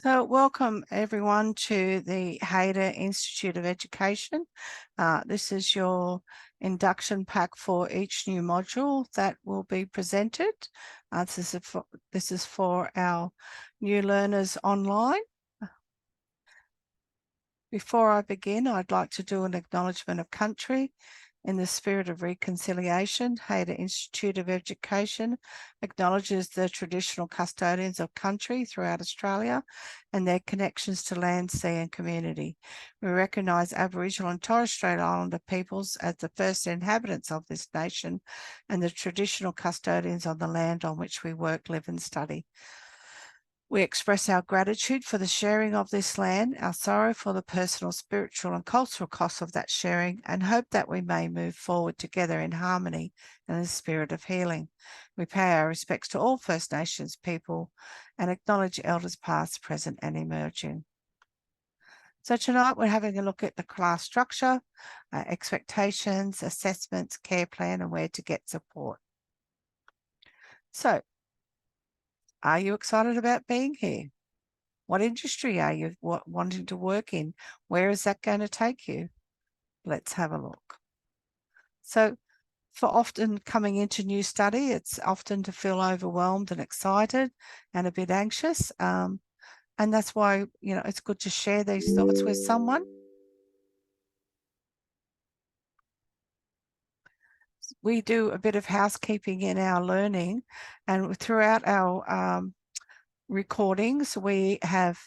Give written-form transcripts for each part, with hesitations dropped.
So welcome everyone to the Hayter Institute of Education. This is your induction pack for each new module that will be presented. This is for our new learners online. Before I begin, I'd like to do an acknowledgement of country. In the spirit of reconciliation, Hayter Institute of Education acknowledges the traditional custodians of country throughout Australia and their connections to land, sea and community. We recognise Aboriginal and Torres Strait Islander peoples as the first inhabitants of this nation and the traditional custodians of the land on which we work, live and study. We express our gratitude for the sharing of this land, our sorrow for the personal, spiritual and cultural costs of that sharing, and hope that we may move forward together in harmony and in the spirit of healing. We pay our respects to all First Nations people and acknowledge elders past, present and emerging. So tonight we're having a look at the class structure, expectations, assessments, care plan and where to get support. So, are you excited about being here? What industry are you wanting to work in? Where is that going to take you? Let's have a look. So for often coming into new study, it's often to feel overwhelmed and excited and a bit anxious. And that's why, it's good to share these thoughts with someone. We do a bit of housekeeping in our learning, and throughout our recordings, we have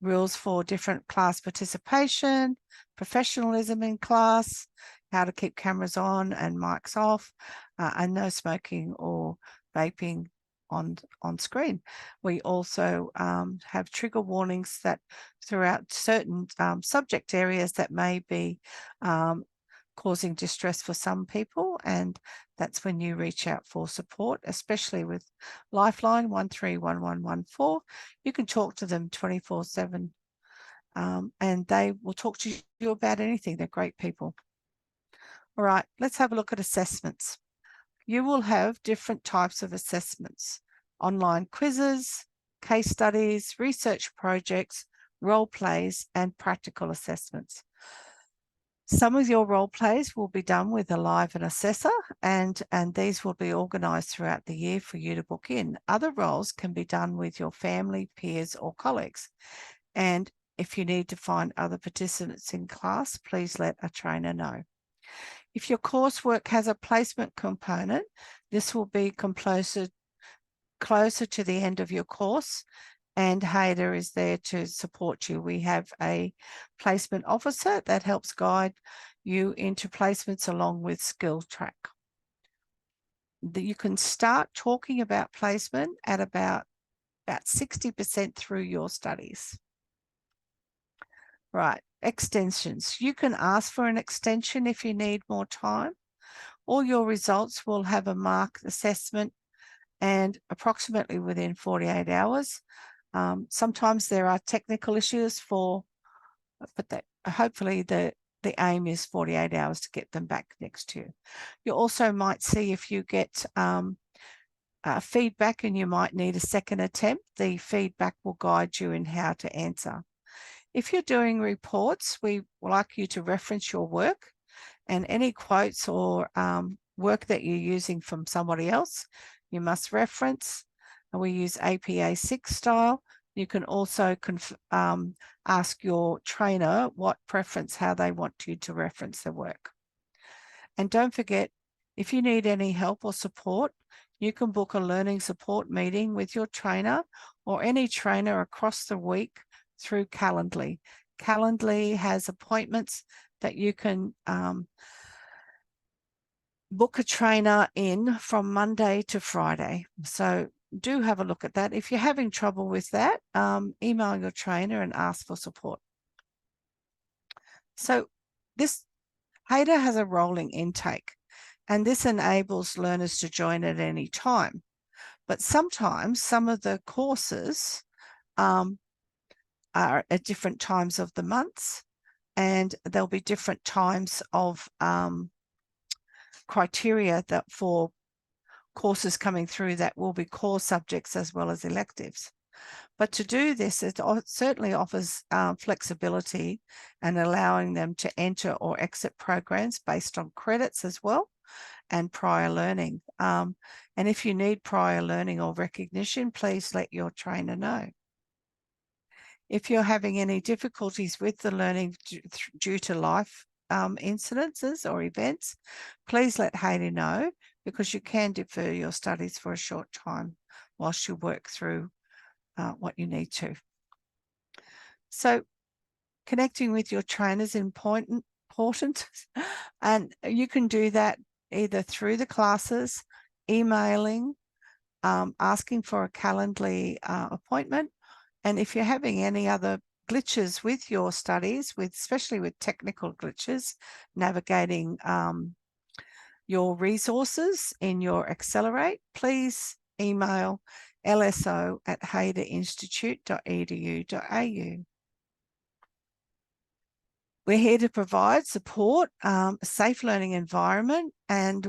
rules for different class participation, professionalism in class, how to keep cameras on and mics off, and no smoking or vaping on screen. We also have trigger warnings that throughout certain subject areas that may be causing distress for some people, and that's when you reach out for support, especially with Lifeline 131114. You can talk to them 24/7 and they will talk to you about anything. They're great people. All right, let's have a look at assessments. You will have different types of assessments: online quizzes, case studies, research projects, role plays, and practical assessments. Some of your role plays will be done with a live and assessor, and these will be organised throughout the year for you to book in. Other roles can be done with your family, peers or colleagues. And if you need to find other participants in class, please let a trainer know. If your coursework has a placement component, this will be closer to the end of your course, and Hayter is there to support you. We have a placement officer that helps guide you into placements along with skill track. You can start talking about placement at about 60% through your studies. Right, extensions. You can ask for an extension if you need more time. All your results will have a marked assessment and approximately within 48 hours. Sometimes there are technical issues but hopefully the aim is 48 hours to get them back next to you. You also might see if you get feedback and you might need a second attempt. The feedback will guide you in how to answer. If you're doing reports, we would like you to reference your work and any quotes or work that you're using from somebody else, you must reference. And we use APA 6 style. You can also ask your trainer what preference, how they want you to reference their work. And don't forget, if you need any help or support, you can book a learning support meeting with your trainer or any trainer across the week through Calendly. Calendly has appointments that you can book a trainer in from Monday to Friday. So do have a look at that. If you're having trouble with that, email your trainer and ask for support. So this Hayter has a rolling intake, and this enables learners to join at any time. But sometimes some of the courses are at different times of the months, and there'll be different times of criteria that for courses coming through that will be core subjects as well as electives. But to do this, it certainly offers flexibility and allowing them to enter or exit programs based on credits as well and prior learning. And if you need prior learning or recognition, please let your trainer know. If you're having any difficulties with the learning due to life incidences or events, please let Hayley know, because you can defer your studies for a short time whilst you work through what you need to. So connecting with your trainer is important, and you can do that either through the classes, emailing, asking for a Calendly appointment. And if you're having any other glitches with your studies, especially with technical glitches, navigating your resources in your Accelerate, please email lso@hayderinstitute.edu.au. We're here to provide support, a safe learning environment, and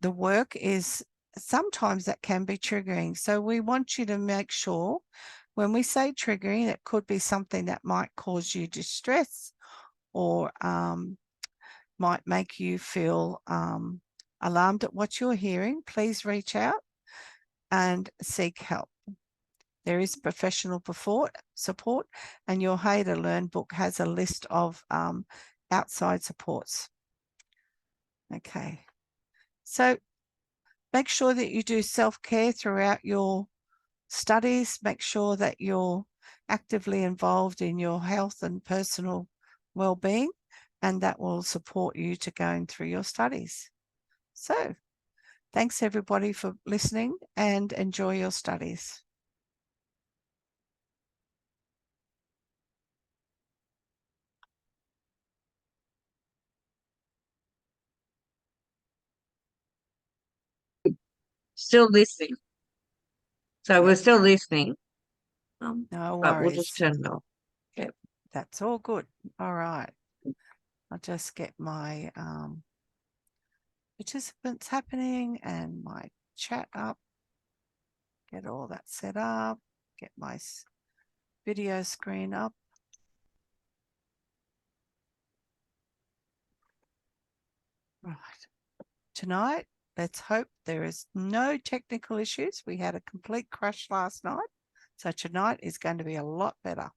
the work is sometimes that can be triggering. So we want you to make sure when we say triggering, it could be something that might cause you distress or might make you feel alarmed at what you're hearing. Please reach out and seek help. There is professional support, and your Hey to Learn book has a list of outside supports. Okay, so make sure that you do self-care throughout your studies. Make sure that you're actively involved in your health and personal well-being, and that will support you to going through your studies. So thanks everybody for listening, and enjoy your studies. Still listening. So we're still listening. No but we'll worries. just turn it off. Yep, that's all good. All right. I'll just get my participants happening and my chat up. Get all that set up. Get my video screen up. Right. Tonight, let's hope there is no technical issues. We had a complete crash last night, so tonight is going to be a lot better.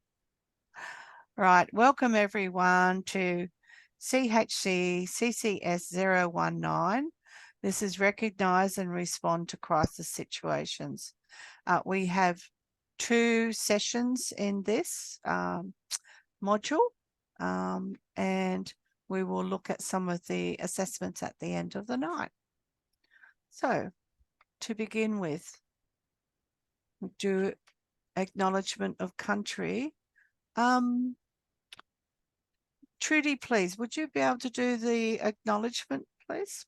Right, welcome everyone to CHCCCS019. This is Recognise and Respond to Crisis Situations. We have 2 sessions in this module, and we will look at some of the assessments at the end of the night. So, to begin with, do acknowledgement of country. Trudy, please, would you be able to do the acknowledgement, please?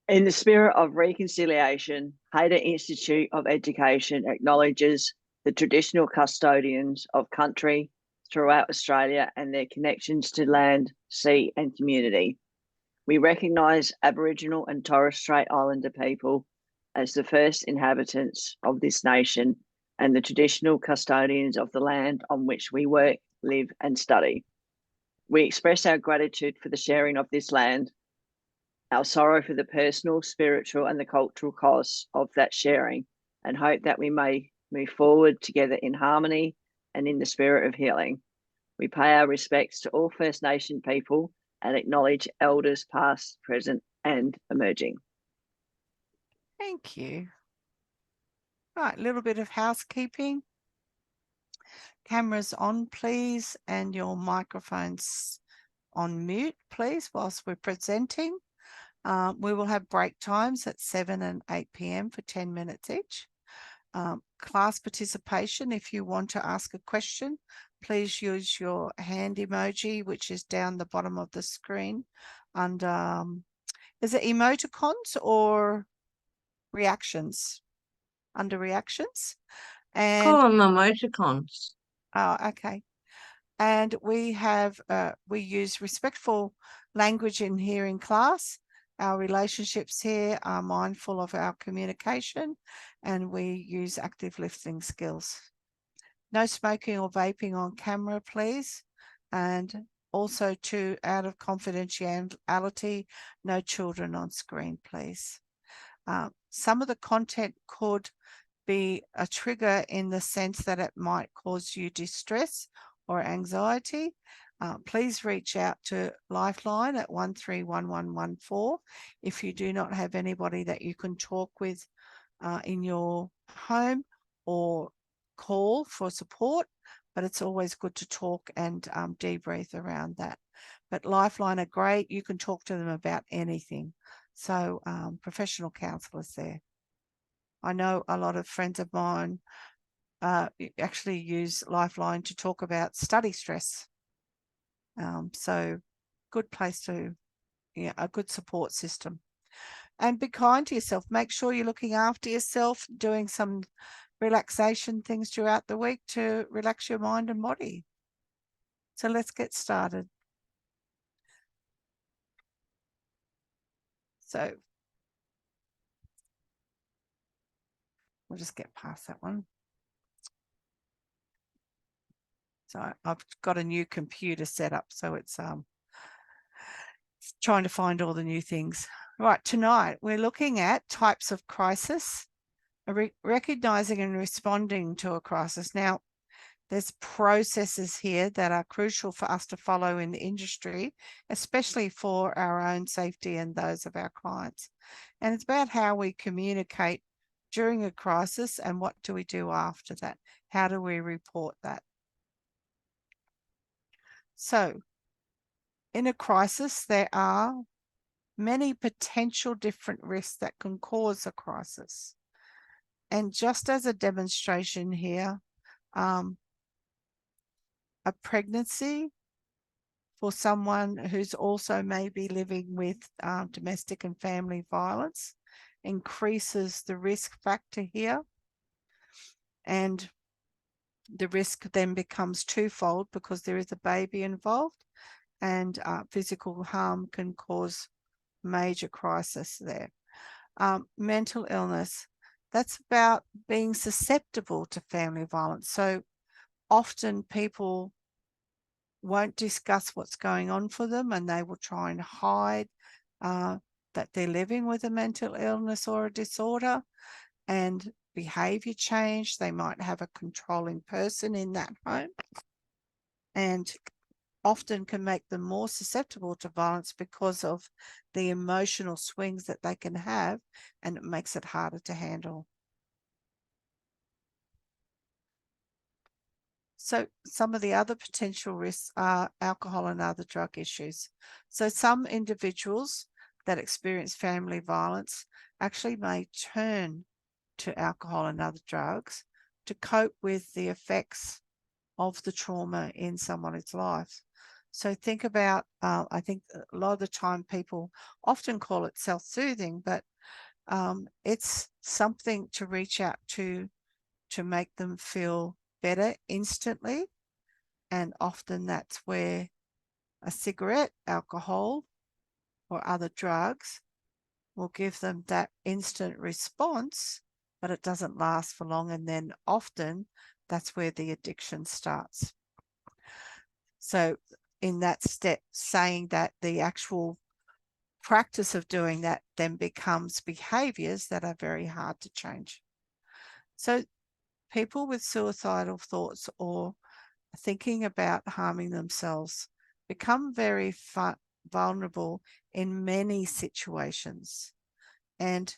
In the spirit of reconciliation, Hayter Institute of Education acknowledges the traditional custodians of country throughout Australia and their connections to land, sea and community. We recognise Aboriginal and Torres Strait Islander people as the first inhabitants of this nation and the traditional custodians of the land on which we work, live and study. We express our gratitude for the sharing of this land, our sorrow for the personal, spiritual and the cultural costs of that sharing, and hope that we may move forward together in harmony and in the spirit of healing. We pay our respects to all First Nation people and acknowledge elders past, present and emerging. Thank you. Right, a little bit of housekeeping. Cameras on, please, and your microphones on mute, please, whilst we're presenting. We will have break times at 7 and 8 p.m. for 10 minutes each. Class participation, if you want to ask a question, please use your hand emoji, which is down the bottom of the screen. And is it emoticons or reactions? Under reactions. And call them emoticons. Oh, okay. And we have we use respectful language in here in class, Our relationships here are mindful of our communication, and we use active listening skills. No smoking or vaping on camera, please. And also out of confidentiality, no children on screen, please. Some of the content could be a trigger in the sense that it might cause you distress or anxiety. Please reach out to Lifeline at 131114 if you do not have anybody that you can talk with in your home, or call for support, but it's always good to talk and debrief around that. But Lifeline are great. You can talk to them about anything. So professional counsellors there. I know a lot of friends of mine actually use Lifeline to talk about study stress. So good place to, a good support system. And be kind to yourself. Make sure you're looking after yourself, doing some relaxation things throughout the week to relax your mind and body. So let's get started. So we'll just get past that one. So I've got a new computer set up, so it's trying to find all the new things. Right, tonight we're looking at types of crisis, recognizing and responding to a crisis. Now, there's processes here that are crucial for us to follow in the industry, especially for our own safety and those of our clients. And it's about how we communicate during a crisis and what do we do after that? How do we report that? So, in a crisis, there are many potential different risks that can cause a crisis. And just as a demonstration here, a pregnancy for someone who's also maybe living with domestic and family violence increases the risk factor here. And the risk then becomes twofold because there is a baby involved, and physical harm can cause major crisis there. Mental illness, that's about being susceptible to family violence. So often people won't discuss what's going on for them, and they will try and hide that they're living with a mental illness or a disorder, and behavior change. They might have a controlling person in that home, and often can make them more susceptible to violence because of the emotional swings that they can have, and it makes it harder to handle. So some of the other potential risks are alcohol and other drug issues. So some individuals that experience family violence actually may turn to alcohol and other drugs to cope with the effects of the trauma in someone's life. So think about, I think a lot of the time people often call it self-soothing, but it's something to reach out to make them feel better instantly. And often that's where a cigarette, alcohol, or other drugs will give them that instant response, but it doesn't last for long. And then often that's where the addiction starts. So in that step, saying that the actual practice of doing that then becomes behaviors that are very hard to change. So people with suicidal thoughts or thinking about harming themselves become very vulnerable in many situations. And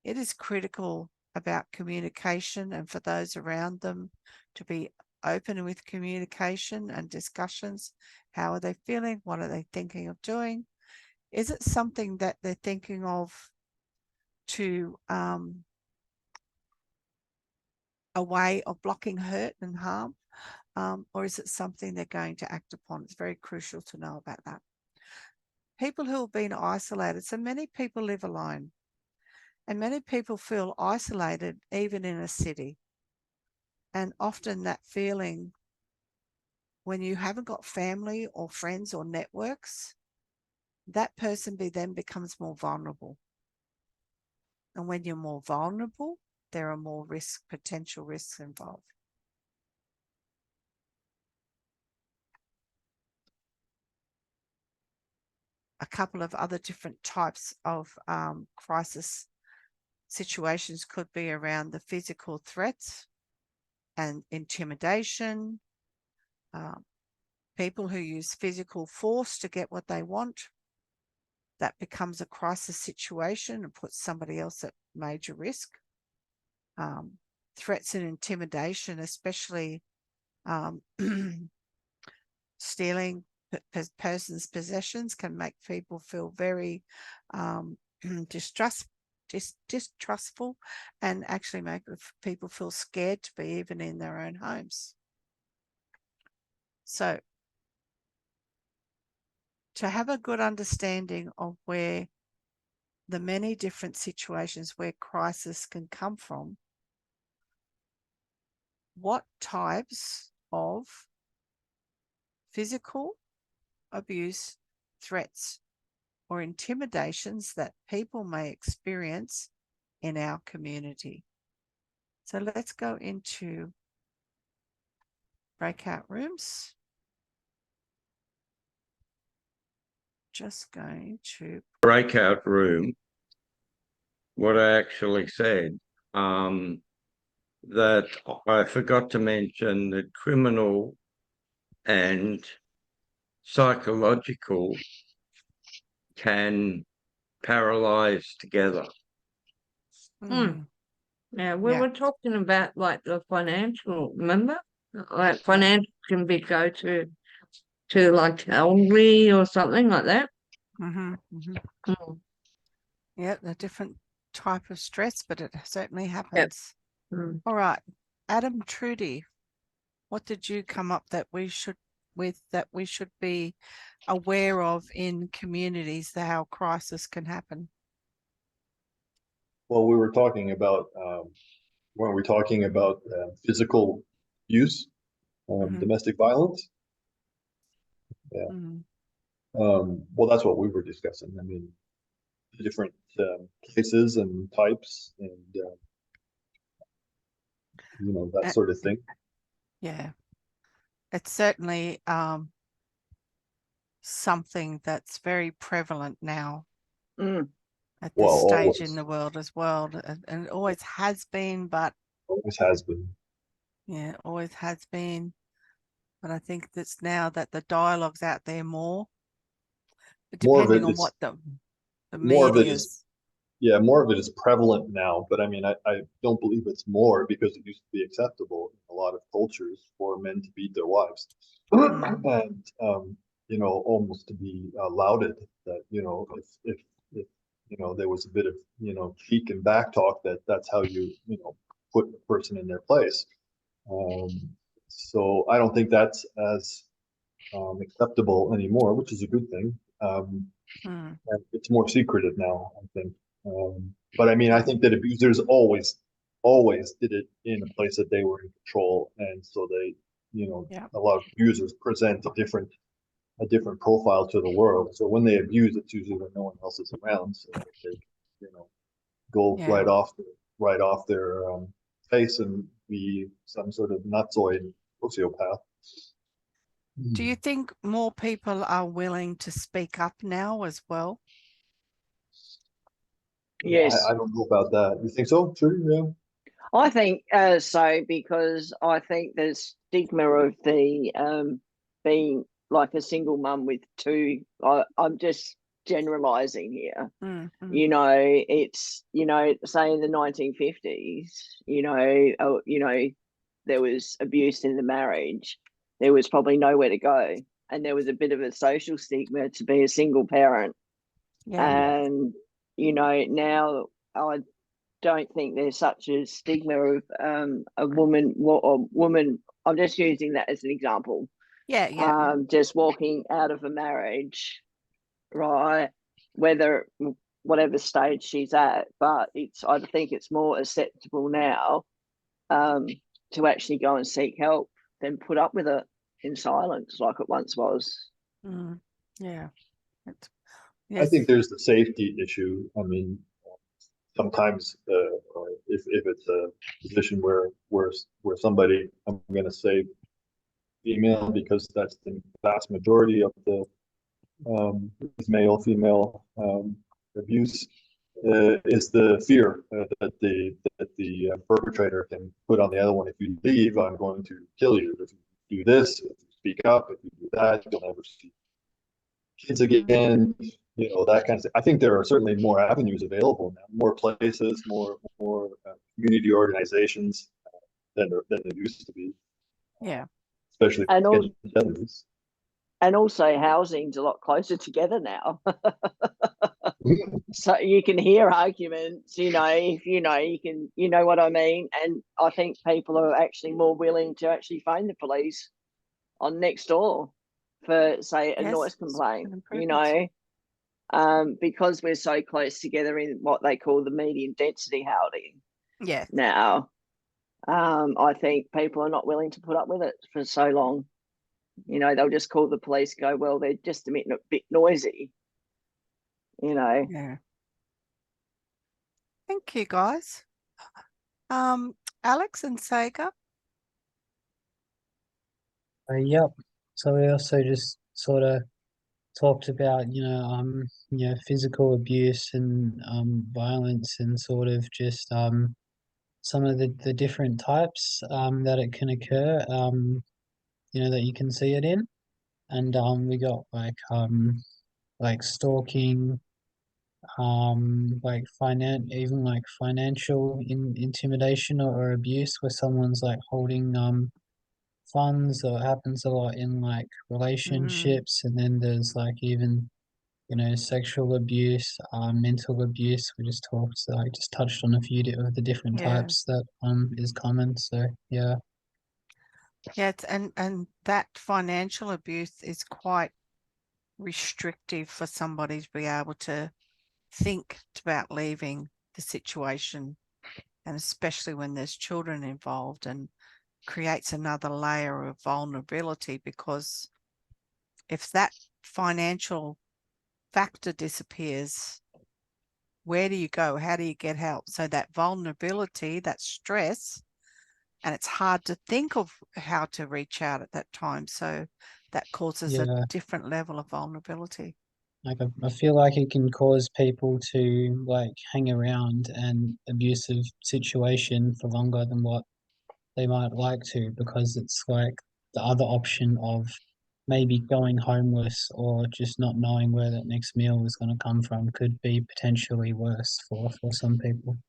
it is critical about communication and for those around them to be open with communication and discussions. How are they feeling? What are they thinking of doing? Is it something that they're thinking of to a way of blocking hurt and harm? Or is it something they're going to act upon? It's very crucial to know about that. People who have been isolated. So many people live alone, and many people feel isolated even in a city. And often that feeling, when you haven't got family or friends or networks, that person then becomes more vulnerable. And when you're more vulnerable, there are more potential risks involved. A couple of other different types of crisis situations could be around the physical threats and intimidation, people who use physical force to get what they want. That becomes a crisis situation and puts somebody else at major risk. Threats and intimidation, especially stealing person's possessions, can make people feel very distrustful, and actually make people feel scared to be even in their own homes. So to have a good understanding of where the many different situations where crisis can come from, what types of physical abuse, threats, or intimidations that people may experience in our community. So let's go into breakout rooms. Just going to breakout room, what I actually said, that I forgot to mention that criminal and psychological can paralyze together. Yeah, we Yeah. were talking about like the financial, remember? Like Yeah. financial can go to like elderly or something like that. Yeah, a different type of stress, but it certainly happens. All right, Adam, Trudy, what did you come up that we should be aware of in communities, that how crisis can happen? Well, we were talking about when we're talking about physical use, domestic violence. Yeah. Well, that's what we were discussing. I mean, the different places and types, and you know, that sort of thing. Yeah, it's certainly something that's very prevalent now at this stage in the world as well, and it always has been, but always has been. Yeah, always has been, but I think that's now that the dialogue's out there more, but depending on what the more of it media is. Yeah, more of it is prevalent now, but I mean, I don't believe it's more, because it used to be acceptable in a lot of cultures for men to beat their wives, and you know, almost to be lauded that, you know, if you know, there was a bit of, you know, cheek and back talk, that's how you know, put a person in their place. So I don't think that's as acceptable anymore, which is a good thing. And it's more secretive now, I think. But I mean, I think that abusers always did it in a place that they were in control, and so they, you know, a lot of abusers present a different profile to the world. So when they abuse, it's usually when no one else is around, so they, you know, go right off their face and be some sort of nutsoid sociopath. Do you think more people are willing to speak up now as well? Yes. I don't know about that. You think so? Sure, yeah. I think so, because I think there's stigma of the being like a single mum with two. I'm just generalizing here. You know, it's, you know, say in the 1950s, you know, there was abuse in the marriage. There was probably nowhere to go, and there was a bit of a social stigma to be a single parent. And you know, now I don't think there's such a stigma of a woman or woman. I'm just using that as an example. Just walking out of a marriage, right? Whatever stage she's at, but I think it's more acceptable now to actually go and seek help than put up with it in silence like it once was. Yeah. I Yes. think there's the safety issue. I mean, sometimes if it's a position where somebody, I'm going to say female because that's the vast majority of the male female abuse, is the fear that the perpetrator can put on the other one. If you leave, I'm going to kill you. If you do this, if you speak up, if you do that, you'll never see kids again. You know, that kind of thing. I think there are certainly more avenues available now, more places, more community organizations than there used to be, Yeah. especially And all, in families. and also housing's a lot closer together now. So you can hear arguments, you know, if you know, you know what I mean. And I think people are actually more willing to actually phone the police on next door for, say, a Yes, noise it's an complaint, you improvement. know, because we're so close together in what they call the medium density housing Yeah. now. I think people are not willing to put up with it for so long. You know, they'll just call the police, go, well, they're just a bit noisy, you know. Yeah. Thank you, guys. Alex and Sega. Yep. So we also just sort of talked about, physical abuse and violence and sort of just some of the different types that it can occur, that you can see it in. And we got like stalking, even like financial intimidation or abuse where someone's like holding funds, or it happens a lot in like relationships. And then there's like even sexual abuse, mental abuse. We just touched on a few of the different Yeah. types that is common. So yeah. Yeah, and that financial abuse is quite restrictive for somebody to be able to think about leaving the situation, and especially when there's children involved, and creates another layer of vulnerability, because if that financial factor disappears, where do you go? How do you get help? So that vulnerability, that stress, and it's hard to think of how to reach out at that time. So that causes a different level of vulnerability. Like I feel like it can cause people to like hang around an abusive situation for longer than what they might like to, because it's like the other option of maybe going homeless or just not knowing where that next meal is going to come from could be potentially worse for some people.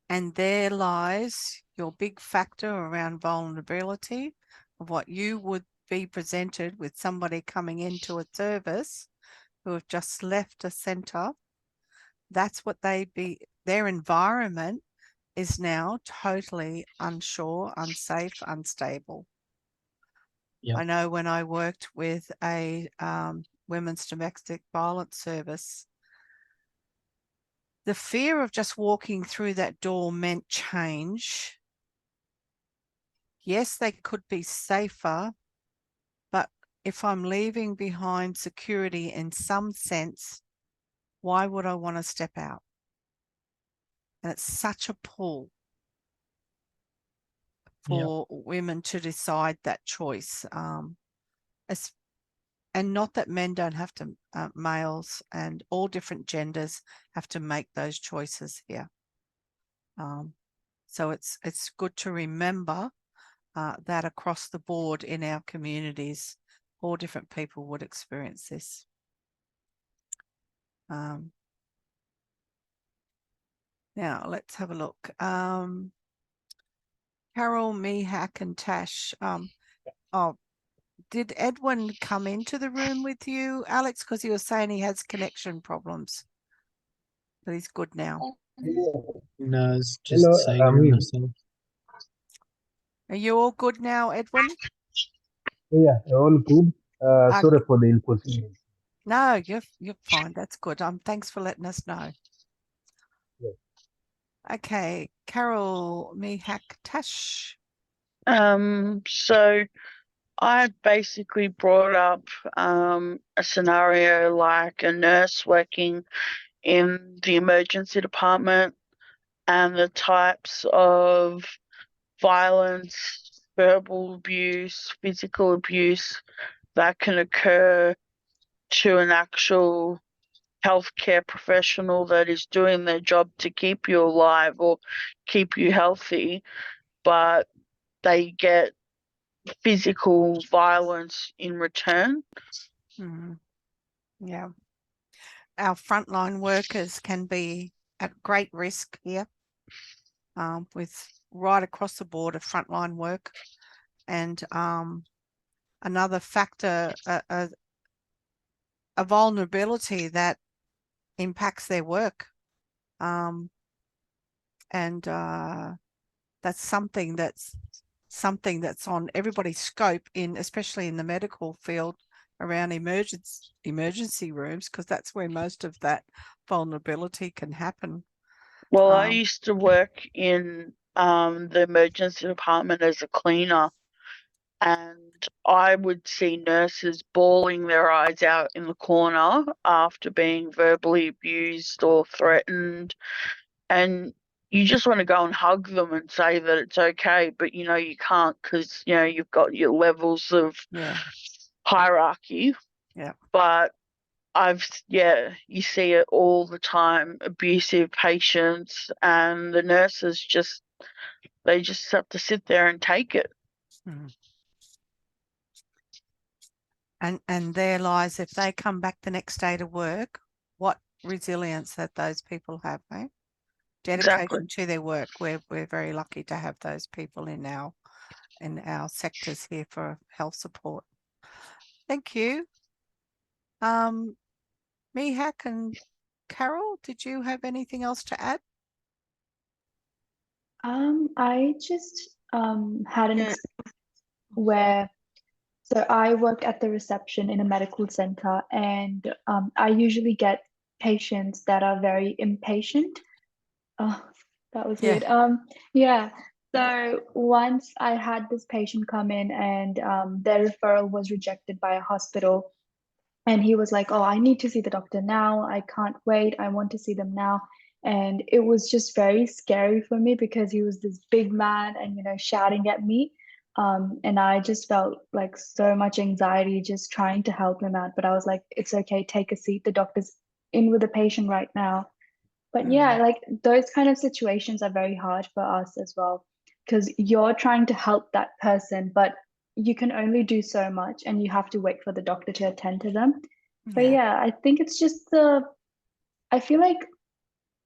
And there lies your big factor around vulnerability of what you would be presented with somebody coming into a service who have just left a centre. That's what their environment is now totally unsure, unsafe, unstable. Yep. I know when I worked with a women's domestic violence service, the fear of just walking through that door meant change. Yes, they could be safer, but if I'm leaving behind security in some sense, why would I want to step out? And it's such a pull for women to decide that choice. And not that men don't have to, males and all different genders have to make those choices here. So it's good to remember that across the board in our communities, all different people would experience this. Now let's have a look. Carol, Mihak and Tash. Did Edwin come into the room with you, Alex? Because he was saying he has connection problems, but he's good now. No, it's just Hello, Sega and myself. Are you all good now, Edwin? Yeah, all good. Sorry for the inconvenience. No, you're fine. That's good. Thanks for letting us know. Yeah. Okay, Carol, Mihak, Tash. So I basically brought up a scenario like a nurse working in the emergency department and the types of violence, verbal abuse, physical abuse that can occur to an actual healthcare professional that is doing their job to keep you alive or keep you healthy, but they get physical violence in return. Mhm. Yeah. Our frontline workers can be at great risk here, with right across the board of frontline work. And another factor, a vulnerability that impacts their work. And that's something that's on everybody's scope, in especially in the medical field, around emergency rooms, because that's where most of that vulnerability can happen. Well, I used to work in the emergency department as a cleaner, and I would see nurses bawling their eyes out in the corner after being verbally abused or threatened, and you just want to go and hug them and say that it's okay, but you know you can't, because you know you've got your levels of hierarchy. Yeah. But you see it all the time, abusive patients, and the nurses they just have to sit there and take it. And there lies, if they come back the next day to work, what resilience that those people have, eh? Dedication to their work. We're very lucky to have those people in our sectors here for health support. Thank you. Mihak and Carol, did you have anything else to add? I just had an experience where, so I work at the reception in a medical center, and I usually get patients that are very impatient. Oh, that was weird. Yeah. So once I had this patient come in, and their referral was rejected by a hospital. And he was like, "Oh, I need to see the doctor now. I can't wait. I want to see them now." And it was just very scary for me because he was this big man and, shouting at me. And I just felt like so much anxiety just trying to help him out. But I was like, "It's okay, take a seat. The doctor's in with the patient right now." But yeah, like those kind of situations are very hard for us as well, because you're trying to help that person, but you can only do so much and you have to wait for the doctor to attend to them. But yeah, I think it's just I feel like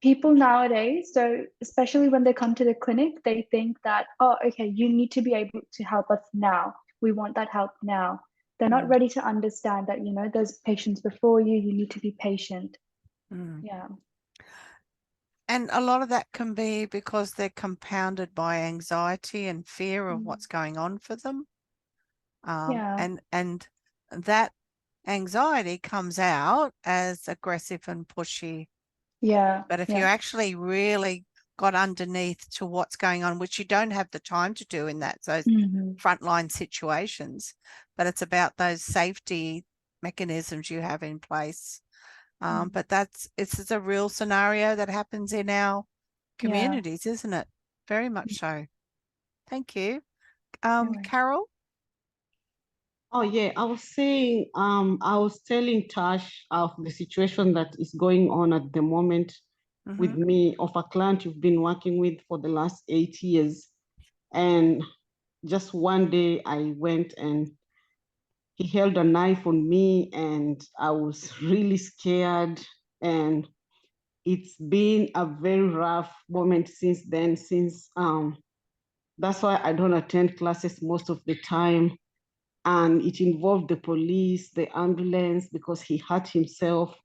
people nowadays, so especially when they come to the clinic, they think that, "Oh, okay, you need to be able to help us now. We want that help now." They're not ready to understand that, there's patients before you, you need to be patient. Yeah. And a lot of that can be because they're compounded by anxiety and fear of what's going on for them. And that anxiety comes out as aggressive and pushy. Yeah. But if you actually really got underneath to what's going on, which you don't have the time to do in those frontline situations, but it's about those safety mechanisms you have in place. But it's a real scenario that happens in our communities, isn't it? Very much so. Thank you. Carol? Oh yeah, I was saying, I was telling Tash of the situation that is going on at the moment with me, of a client you've been working with for the last 8 years. And just one day I went and he held a knife on me and I was really scared. And it's been a very rough moment since then, that's why I don't attend classes most of the time. And it involved the police, the ambulance, because he hurt himself.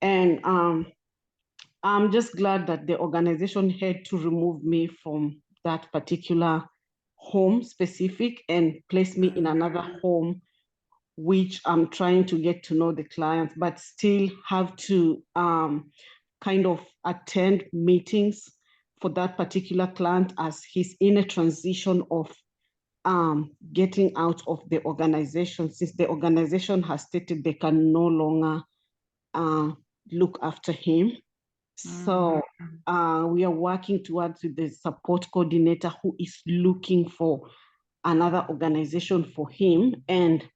And I'm just glad that the organization had to remove me from that particular home specific and place me in another home, which I'm trying to get to know the clients, but still have to kind of attend meetings for that particular client as he's in a transition of getting out of the organization, since the organization has stated they can no longer look after him. So we are working towards the support coordinator who is looking for another organization for him. And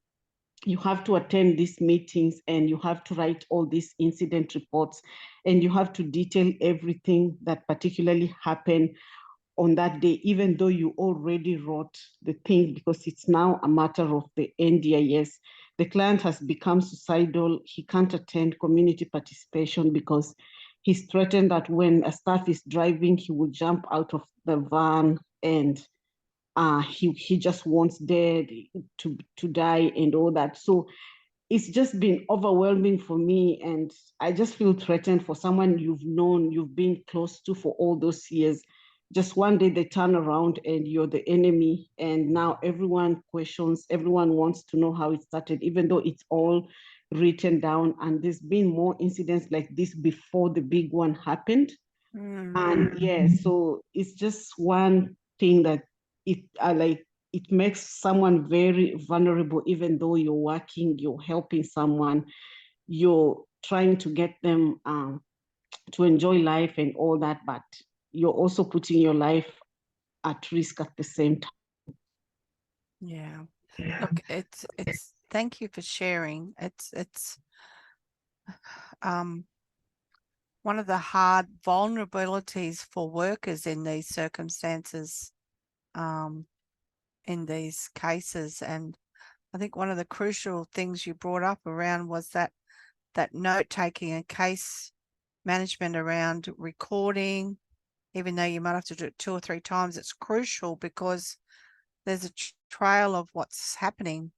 you have to attend these meetings and you have to write all these incident reports and you have to detail everything that particularly happened on that day, even though you already wrote the thing, because it's now a matter of the NDIS. The client has become suicidal. He can't attend community participation because he's threatened that when a staff is driving, he will jump out of the van and he just wants dead to die and all that. So it's just been overwhelming for me, and I just feel threatened for someone you've known, you've been close to for all those years. Just one day they turn around and you're the enemy, and now everyone questions, everyone wants to know how it started, even though it's all written down. And there's been more incidents like this before the big one happened. And yeah, so it's just one thing that it makes someone very vulnerable, even though you're working, you're helping someone, you're trying to get them to enjoy life and all that, but you're also putting your life at risk at the same time. Yeah. Look, it's thank you for sharing. It's one of the hard vulnerabilities for workers in these circumstances, in these cases. And I think one of the crucial things you brought up around was that note taking and case management around recording, even though you might have to do it 2 or 3 times. It's crucial because there's a trail of what's happening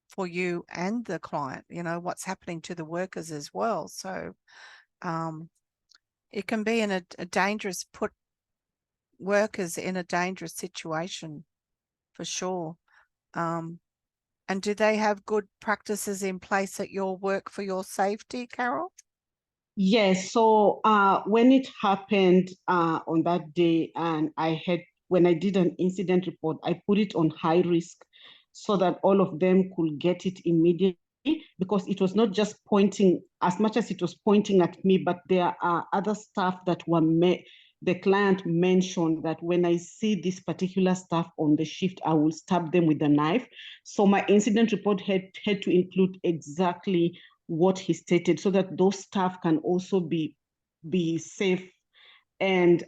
for you and the client, you know, what's happening to the workers as well. So it can be in a dangerous, put workers in a dangerous situation for sure. And do they have good practices in place at your work for your safety, Carol? Yes. So when it happened on that day, and when I did an incident report, I put it on high risk so that all of them could get it immediately, because it was not just pointing, as much as it was pointing at me, but there are other staff that were the client mentioned that when I see this particular staff on the shift, I will stab them with a knife. So my incident report had to include exactly what he stated so that those staff can also be safe. And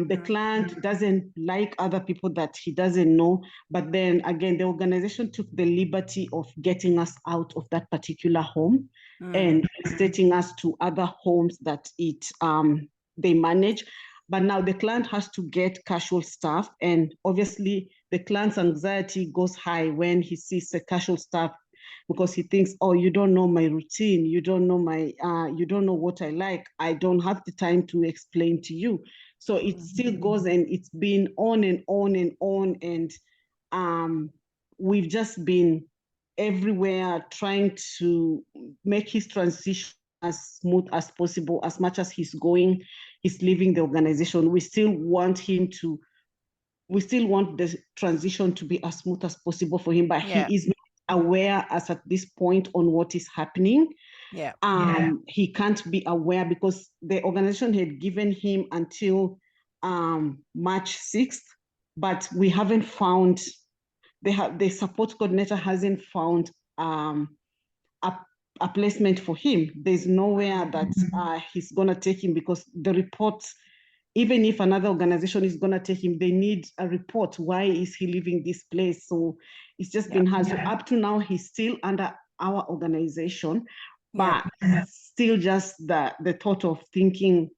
the client doesn't like other people that he doesn't know. But then again, the organization took the liberty of getting us out of that particular home and stating us to other homes that they manage. But now the client has to get casual staff, and obviously the client's anxiety goes high when he sees a casual staff, because he thinks, oh, you don't know my routine, you don't know you don't know what I like, I don't have the time to explain to you. So it still goes, and it's been on and on and on, and we've just been everywhere trying to make his transition as smooth as possible. As much as he's leaving the organization, we still want the transition to be as smooth as possible for him, but he is not aware as at this point on what is happening. He can't be aware because the organization had given him until March 6th, but we haven't found, the support coordinator hasn't found a placement for him. There's nowhere that he's gonna take him, because the reports, even if another organization is gonna take him, they need a report. Why is he leaving this place? So it's just been hard. So up to now, he's still under our organization, but still just the thought of thinking,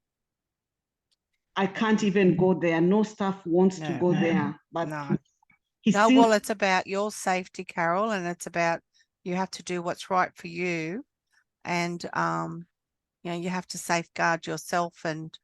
I can't even go there. No staff wants to go there, but well, it's about your safety, Carol, and it's about, you have to do what's right for you, and you know, you have to safeguard yourself and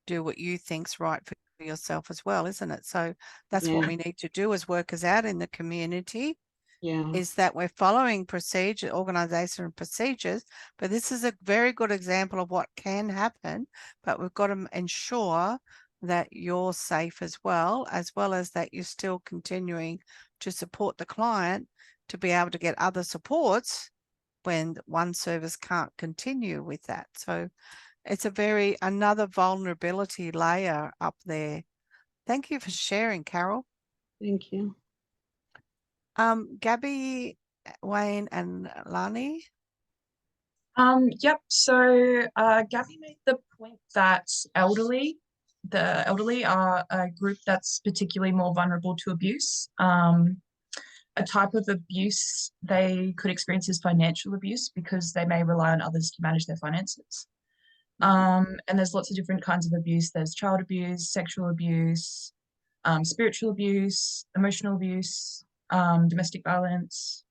do what you think's right for yourself as well, isn't it? So that's what we need to do as workers out in the community, is that we're following procedure, organization procedures. But this is a very good example of what can happen, but we've got to ensure that you're safe as well as that you're still continuing to support the client to be able to get other supports when one service can't continue with that. So it's another vulnerability layer up there. Thank you for sharing, Carol. Thank you. Gabby, Wayne, and Lani. Yep. So Gabby made the point that the elderly are a group that's particularly more vulnerable to abuse. A type of abuse they could experience is financial abuse because they may rely on others to manage their finances. And there's lots of different kinds of abuse. There's child abuse, sexual abuse, spiritual abuse, emotional abuse, domestic violence.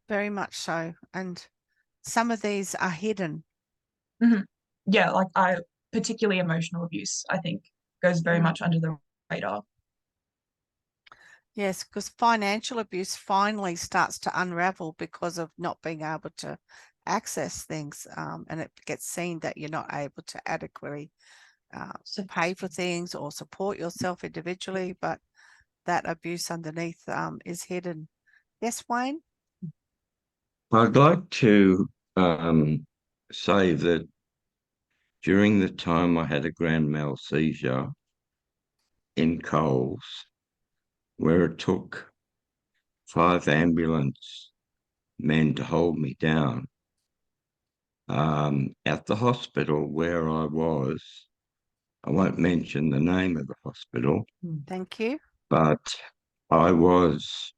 Very much so. And some of these are hidden. Yeah, like particularly emotional abuse, I think, goes very much under the radar. Yes, because financial abuse finally starts to unravel because of not being able to access things, and it gets seen that you're not able to adequately pay for things or support yourself individually, but that abuse underneath is hidden. Yes, Wayne? I'd like to say that during the time I had a grand mal seizure in Coles, where it took 5 ambulance men to hold me down, at the hospital where I was, I won't mention the name of the hospital. Thank you. But I was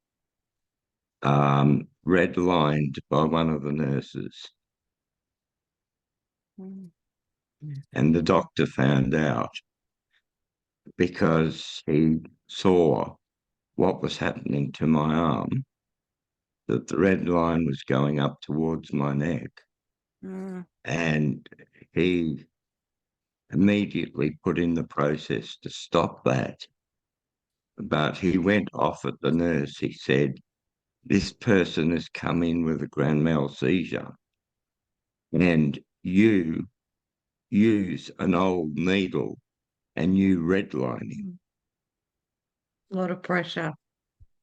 redlined by one of the nurses. And the doctor found out because he saw what was happening to my arm, that the red line was going up towards my neck. And he immediately put in the process to stop that. But he went off at the nurse. He said, "This person has come in with a grand mal seizure, and you use an old needle and you redline him." A lot of pressure.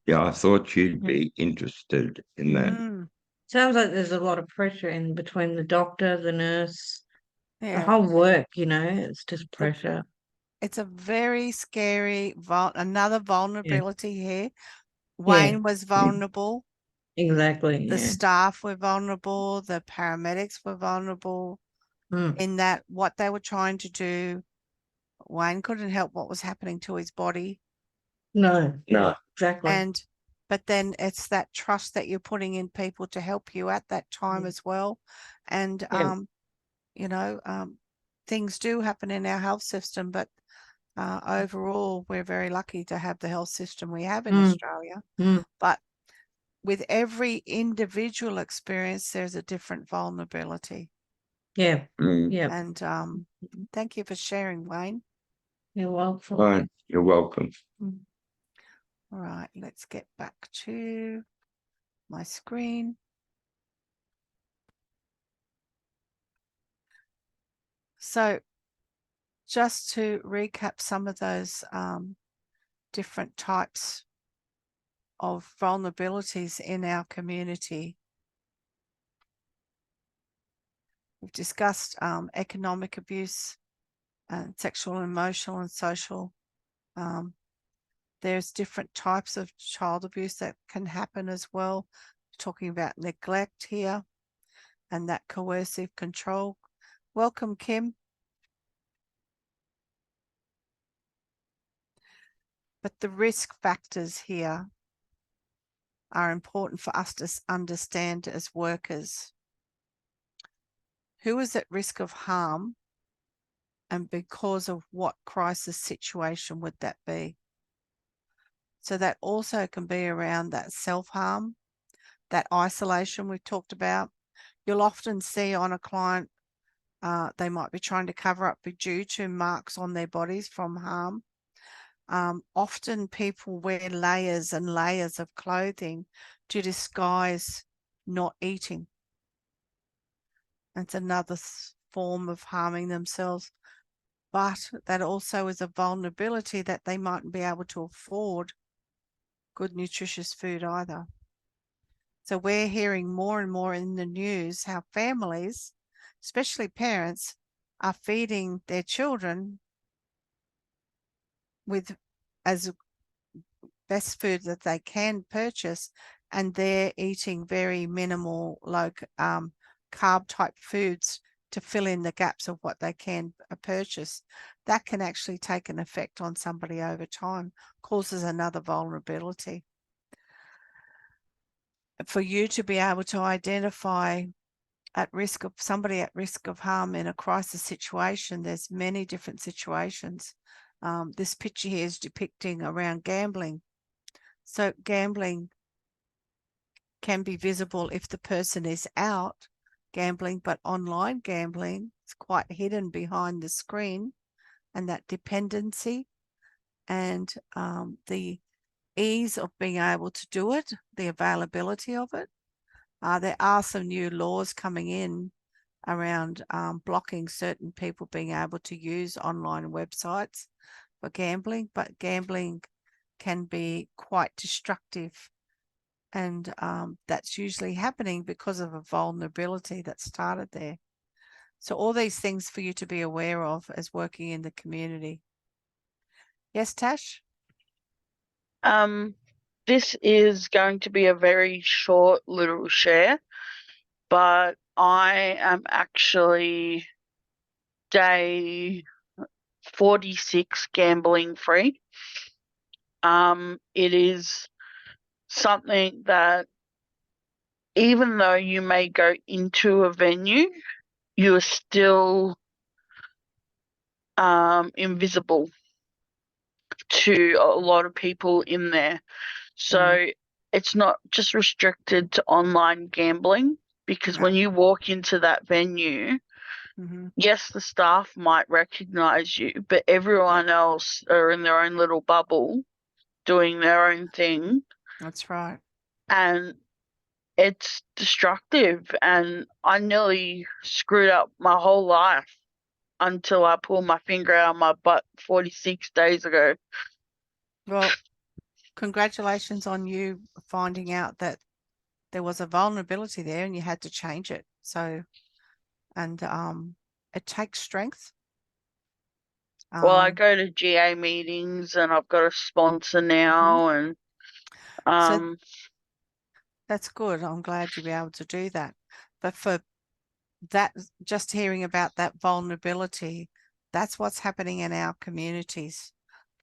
Yeah, I thought you'd be interested in that. Sounds like there's a lot of pressure in between the doctor, the nurse, the Yeah. whole work, it's just pressure. It's a very scary, another vulnerability here. Yeah. Wayne was vulnerable. Exactly. The Yeah. staff were vulnerable. The paramedics were vulnerable in that what they were trying to do, Wayne couldn't help what was happening to his body. No, exactly. But then it's that trust that you're putting in people to help you at that time as well. And, things do happen in our health system, but overall, we're very lucky to have the health system we have in Australia. But with every individual experience, there's a different vulnerability. Yeah. Yeah. And thank you for sharing, Wayne. You're welcome. Fine. You're welcome. All right, let's get back to my screen. So just to recap some of those different types of vulnerabilities in our community. We've discussed economic abuse, sexual, emotional, and social. There's different types of child abuse that can happen as well. We're talking about neglect here and that coercive control. Welcome, Kim. But the risk factors here are important for us to understand as workers. Who is at risk of harm, and because of what crisis situation would that be? So that also can be around that self-harm, that isolation we've talked about. You'll often see on a client, they might be trying to cover up due to marks on their bodies from harm. Often people wear layers and layers of clothing to disguise not eating. It's another form of harming themselves. but that also is a vulnerability that they mightn't be able to afford good, nutritious food either. So we're hearing more and more in the news how families, especially parents, are feeding their children with as best food that they can purchase, and they're eating very minimal, low carb type foods to fill in the gaps of what they can purchase. That can actually take an effect on somebody over time, causes another vulnerability. For you to be able to identify somebody at risk of harm in a crisis situation, there's many different situations. This picture here is depicting around gambling. So gambling can be visible if the person is out gambling, but online gambling is quite hidden behind the screen, and that dependency and the ease of being able to do it, the availability of it. There are some new laws coming in around blocking certain people being able to use online websites for gambling, but gambling can be quite destructive, and that's usually happening because of a vulnerability that started there. So all these things for you to be aware of as working in the community. Yes, Tash? This is going to be a very short little share, but I am actually day 46 gambling free. It is something that even though you may go into a venue, you are still invisible to a lot of people in there. So it's not just restricted to online gambling, because when you walk into that venue, yes, the staff might recognize you, but everyone else are in their own little bubble doing their own thing. That's right. And it's destructive, and I nearly screwed up my whole life until I pulled my finger out of my butt 46 days ago. Well, congratulations on you finding out that there was a vulnerability there and you had to change it. So, and it takes strength. Well, I go to GA meetings and I've got a sponsor now, and so that's good. I'm glad you'll be able to do that. But for that, just hearing about that vulnerability, that's what's happening in our communities.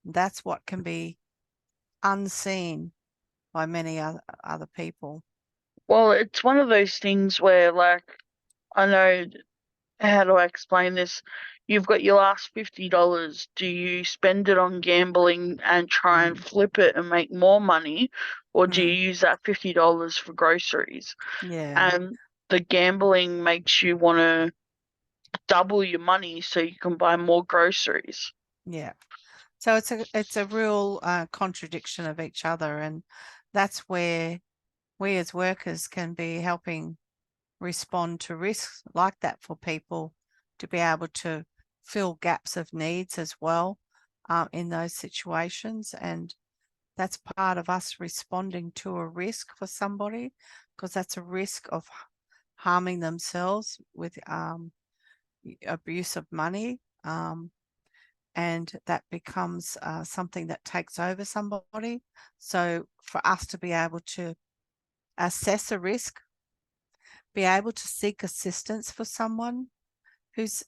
That's what can be unseen by many other people. Well, it's one of those things where, like, I know, how do I explain this? You've got your last $50. Do you spend it on gambling and try and flip it and make more money, or do you use that $50 for groceries? Yeah. And the gambling makes you want to double your money so you can buy more groceries. Yeah. So it's a real contradiction of each other, and that's where we as workers can be helping respond to risks like that for people to be able to fill gaps of needs as well in those situations. And that's part of us responding to a risk for somebody, because that's a risk of harming themselves with abuse of money. And that becomes something that takes over somebody. So for us to be able to assess a risk, be able to seek assistance for someone who's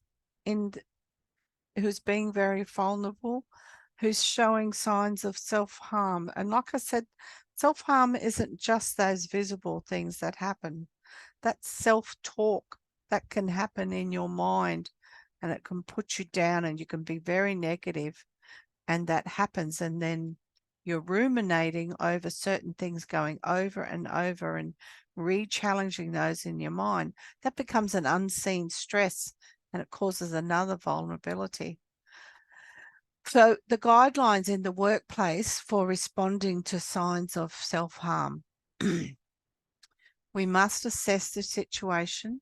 being very vulnerable, who's showing signs of self-harm. And like I said, self-harm isn't just those visible things that happen. That's self-talk that can happen in your mind, and it can put you down and you can be very negative, and that happens, and then you're ruminating over certain things, going over and over and re-challenging those in your mind. That becomes an unseen stress, and it causes another vulnerability. So the guidelines in the workplace for responding to signs of self-harm, we must assess the situation.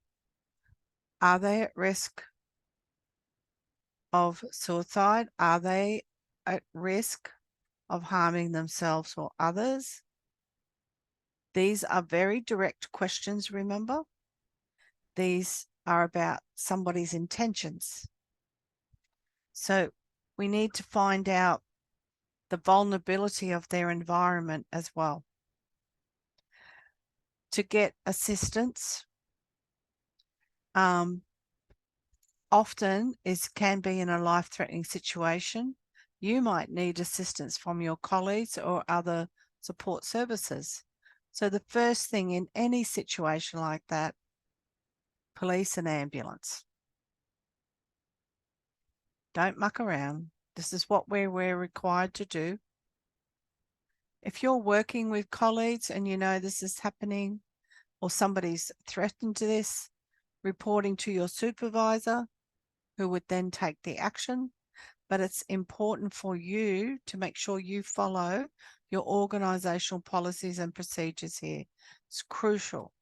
Are they at risk of suicide? Are they at risk of harming themselves or others? These are very direct questions, remember? These are about somebody's intentions. So we need to find out the vulnerability of their environment as well. To get assistance, often can be in a life-threatening situation. You might need assistance from your colleagues or other support services. So the first thing in any situation like that, police and ambulance. Don't muck around. This is what we're required to do. If you're working with colleagues and you know this is happening or somebody's threatened to this, reporting to your supervisor, who would then take the action. But it's important for you to make sure you follow your organizational policies and procedures here. It's crucial.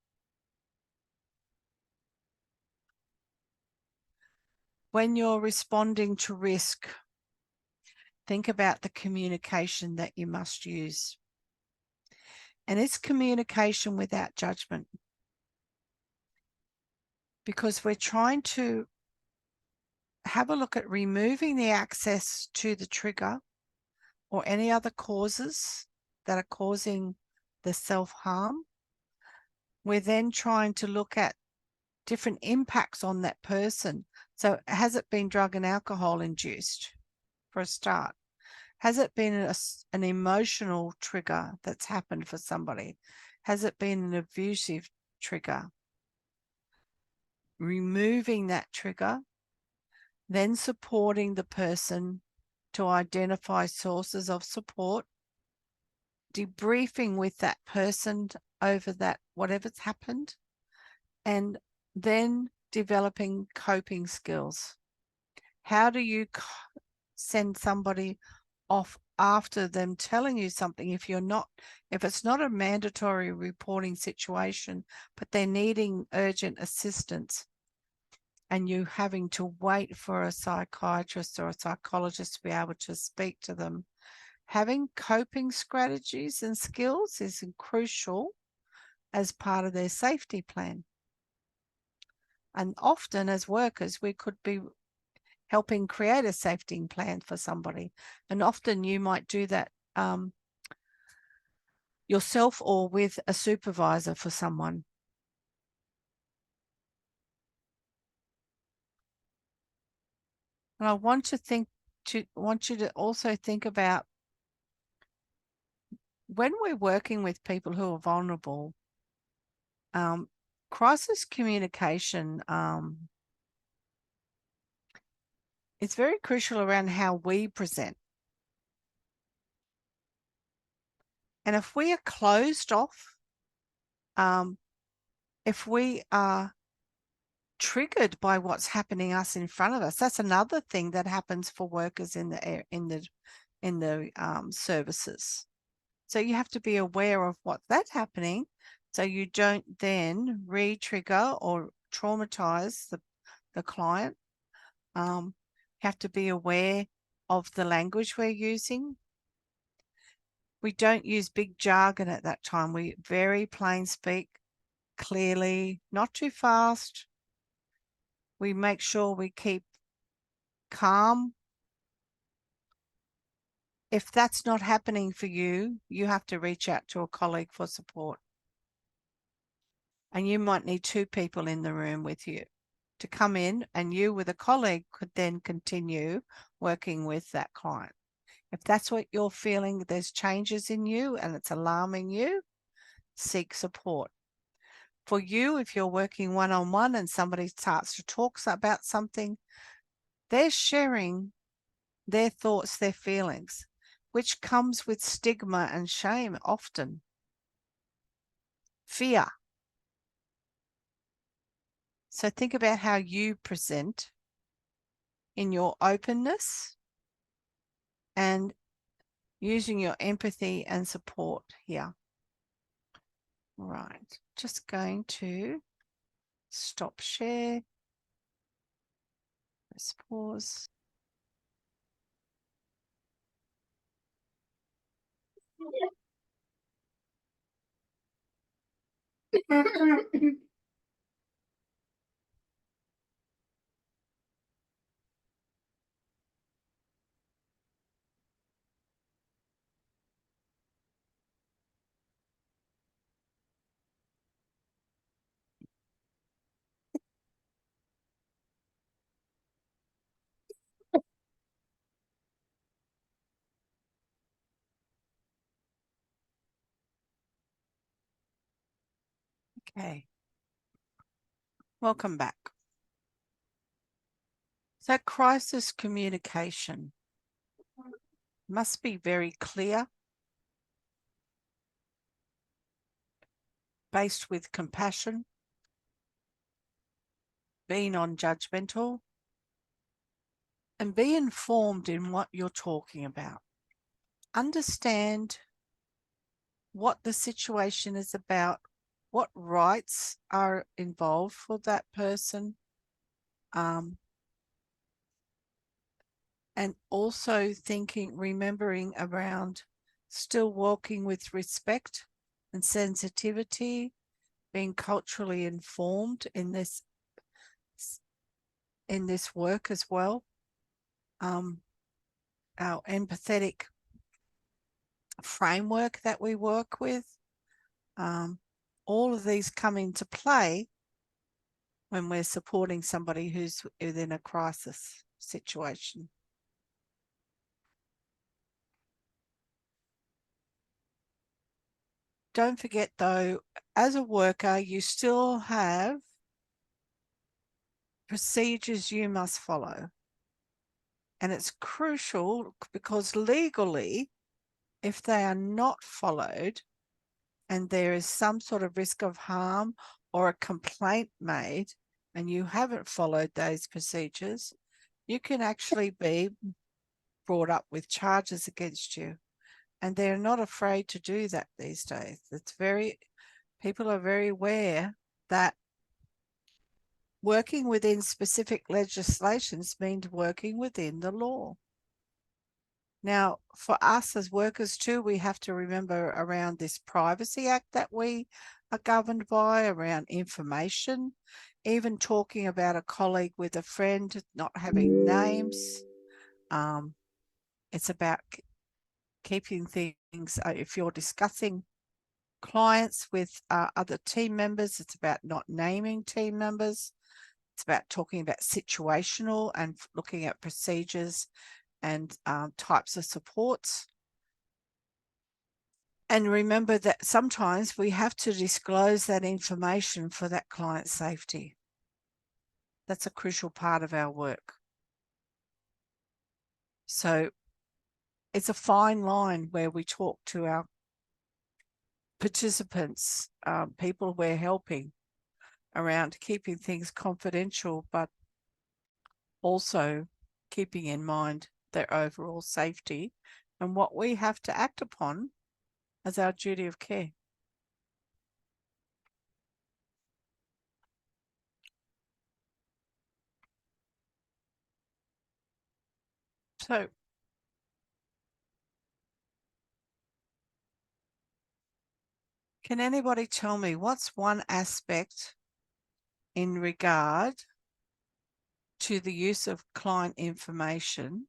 When you're responding to risk, think about the communication that you must use. And it's communication without judgment. Because we're trying to have a look at removing the access to the trigger or any other causes that are causing the self-harm. We're then trying to look at different impacts on that person. So has it been drug and alcohol induced for a start? Has it been an emotional trigger that's happened for somebody? Has it been an abusive trigger? Removing that trigger, then supporting the person to identify sources of support, debriefing with that person over that, whatever's happened, and then developing coping skills. How do you send somebody off after them telling you something if it's not a mandatory reporting situation, but they're needing urgent assistance and you having to wait for a psychiatrist or a psychologist to be able to speak to them? Having coping strategies and skills is crucial as part of their safety plan. And often as workers, we could be helping create a safety plan for somebody. And often you might do that yourself or with a supervisor for someone. And I want you to also think about when we're working with people who are vulnerable, crisis communication is very crucial around how we present. And if we are closed off, if we are triggered by what's happening us in front of us, that's another thing that happens for workers in the services. So you have to be aware of that's happening, so you don't then re-trigger or traumatize the client. You have to be aware of the language we're using. We don't use big jargon at that time. We very plain speak, clearly, not too fast. We make sure we keep calm. If that's not happening for you, you have to reach out to a colleague for support. And you might need 2 people in the room with you to come in, and you with a colleague could then continue working with that client. If that's what you're feeling, there's changes in you and it's alarming you, seek support. For you, if you're working one-on-one and somebody starts to talk about something, they're sharing their thoughts, their feelings, which comes with stigma and shame often. Fear. So think about how you present in your openness and using your empathy and support here. Right, just going to stop share. Press pause. Okay. Welcome back. So crisis communication must be very clear, based with compassion, be non-judgmental, and be informed in what you're talking about. Understand what the situation is about, what rights are involved for that person, and also remembering around still walking with respect and sensitivity, being culturally informed in this work as well. Our empathetic framework that we work with, all of these come into play when we're supporting somebody who's within a crisis situation. Don't forget though, as a worker, you still have procedures you must follow. And it's crucial because legally, if they are not followed and there is some sort of risk of harm or a complaint made and you haven't followed those procedures, you can actually be brought up with charges against you. And they're not afraid to do that these days. People are very aware that working within specific legislations means working within the law. Now, for us as workers too, we have to remember around this Privacy Act that we are governed by, around information, even talking about a colleague with a friend, not having names. It's about keeping things, if you're discussing clients with other team members, it's about not naming team members. It's about talking about situational and looking at procedures and types of supports. And remember that sometimes we have to disclose that information for that client's safety. That's a crucial part of our work. So it's a fine line where we talk to our participants, people we're helping, around keeping things confidential, but also keeping in mind their overall safety and what we have to act upon as our duty of care. So can anybody tell me what's one aspect in regard to the use of client information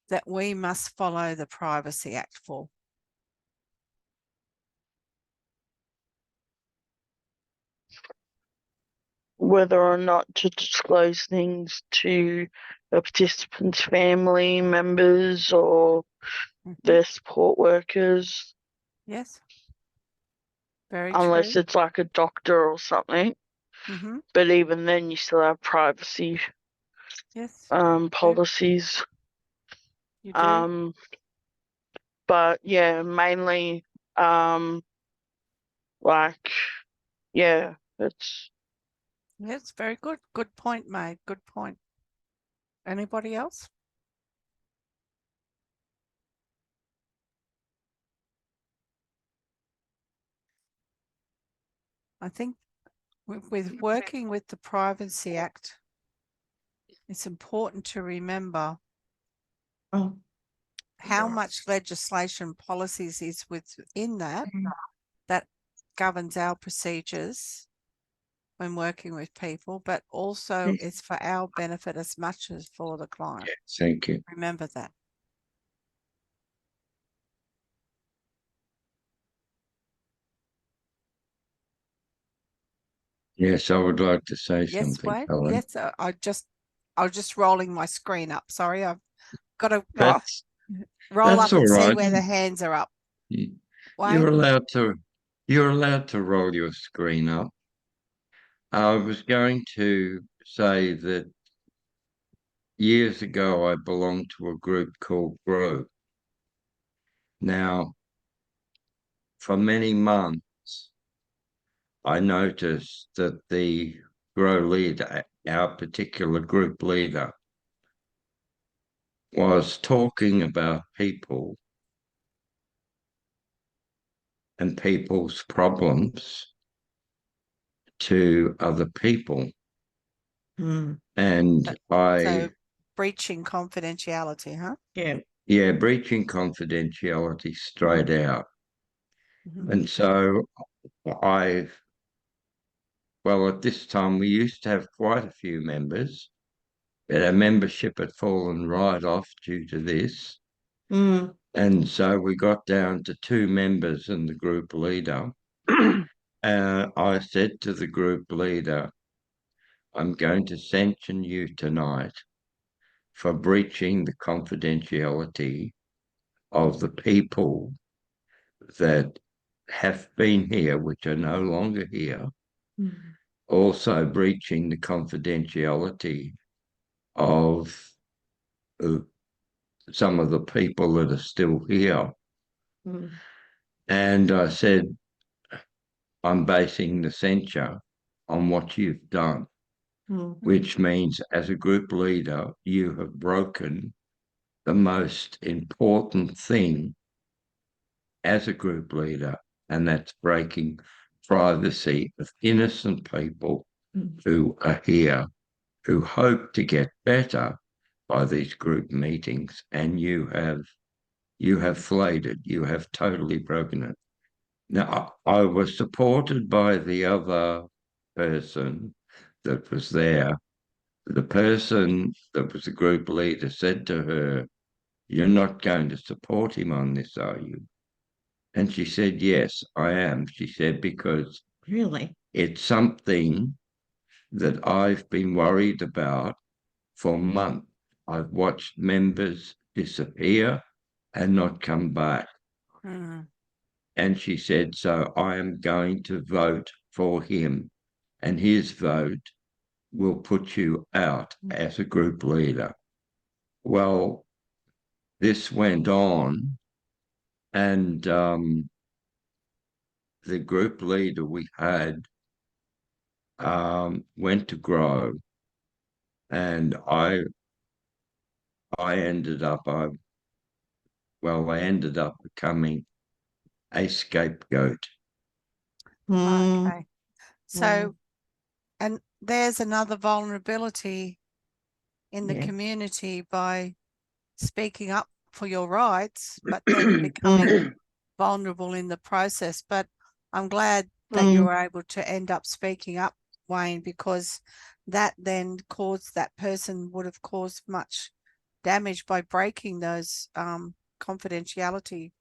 that we must follow the Privacy Act for? Whether or not to disclose things to a participant's family members or their support workers. Yes. Very unless true. it's like a doctor or something. But even then, you still have privacy policies. You do. But yeah, mainly like, yeah, it's very good. Good point made. Good point. Anybody else? I think with working with the Privacy Act, it's important to remember how much legislation policies is within that governs our procedures when working with people, but also it's for our benefit as much as for the client. Thank you. Remember that. Yes, I would like to say Yes, something, Wade? Helen. Yes, I was just rolling my screen up. Sorry, I've got to That's roll up all and see right. where the hands are up. You're allowed to roll your screen up. I was going to say that years ago I belonged to a group called Grow. Now, for many months, I noticed that the Grow leader, our particular group leader, was talking about people and people's problems to other people. And So breaching confidentiality, huh? Yeah, breaching confidentiality straight out. And so well, at this time, we used to have quite a few members, but our membership had fallen right off due to this. And so we got down to 2 members and the group leader. I said to the group leader, I'm going to sanction you tonight for breaching the confidentiality of the people that have been here, which are no longer here, also breaching the confidentiality of some of the people that are still here. And I said, I'm basing the censure on what you've done, which means as a group leader, you have broken the most important thing as a group leader, and that's breaking privacy of innocent people who are here, who hope to get better by these group meetings, and you have flayed it. You have totally broken it. Now, I was supported by the other person that was there. The person that was the group leader said to her, you're not going to support him on this, are you? And she said, yes, I am. She said, because it's something that I've been worried about for months. I've watched members disappear and not come back. And she said, so I am going to vote for him, and his vote will put you out as a group leader. Well, this went on, and the group leader we had went to Grow, and I ended up becoming a scapegoat. Okay. So, and there's another vulnerability in the community by speaking up for your rights, but then becoming vulnerable in the process. But I'm glad that you were able to end up speaking up, Wayne, because that then that person would have caused much damage by breaking those confidentiality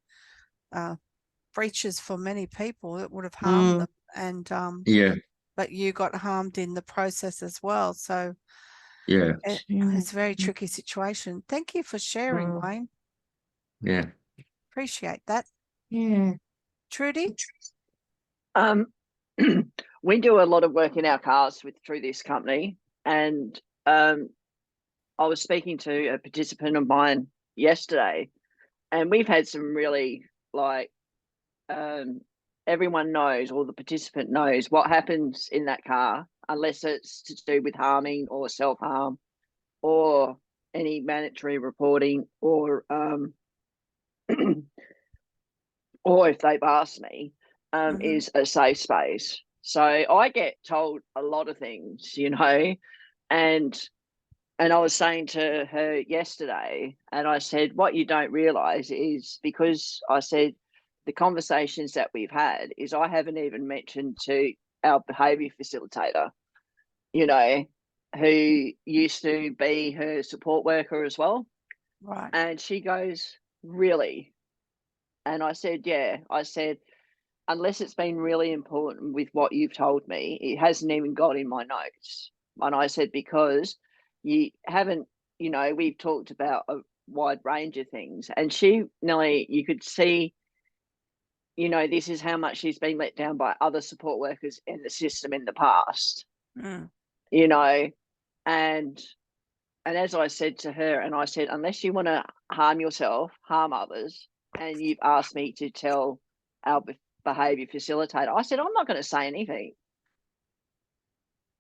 breaches for many people. It would have harmed them, and but you got harmed in the process as well. So it's a very tricky situation. Thank you for sharing, Wayne. Appreciate that. Trudy? We do a lot of work in our cars through this company, and I was speaking to a participant of mine yesterday, and we've had some really everyone knows, or the participant knows, what happens in that car, unless it's to do with harming or self-harm or any mandatory reporting, or or if they've asked me, is a safe space. So I get told a lot of things, and And I was saying to her yesterday, and I said, what you don't realise is, because I said the conversations that we've had is I haven't even mentioned to our behaviour facilitator, you know, who used to be her support worker as well. Right. And she goes, really? And I said, yeah. I said, unless it's been really important with what you've told me, it hasn't even got in my notes. And I said, because you haven't, you know, we've talked about a wide range of things. And she, Nelly, you could see, you know, this is how much she's been let down by other support workers in the system in the past, you know, and as I said to her, and I said, unless you want to harm yourself, harm others, and you've asked me to tell our behaviour facilitator, I said, I'm not going to say anything.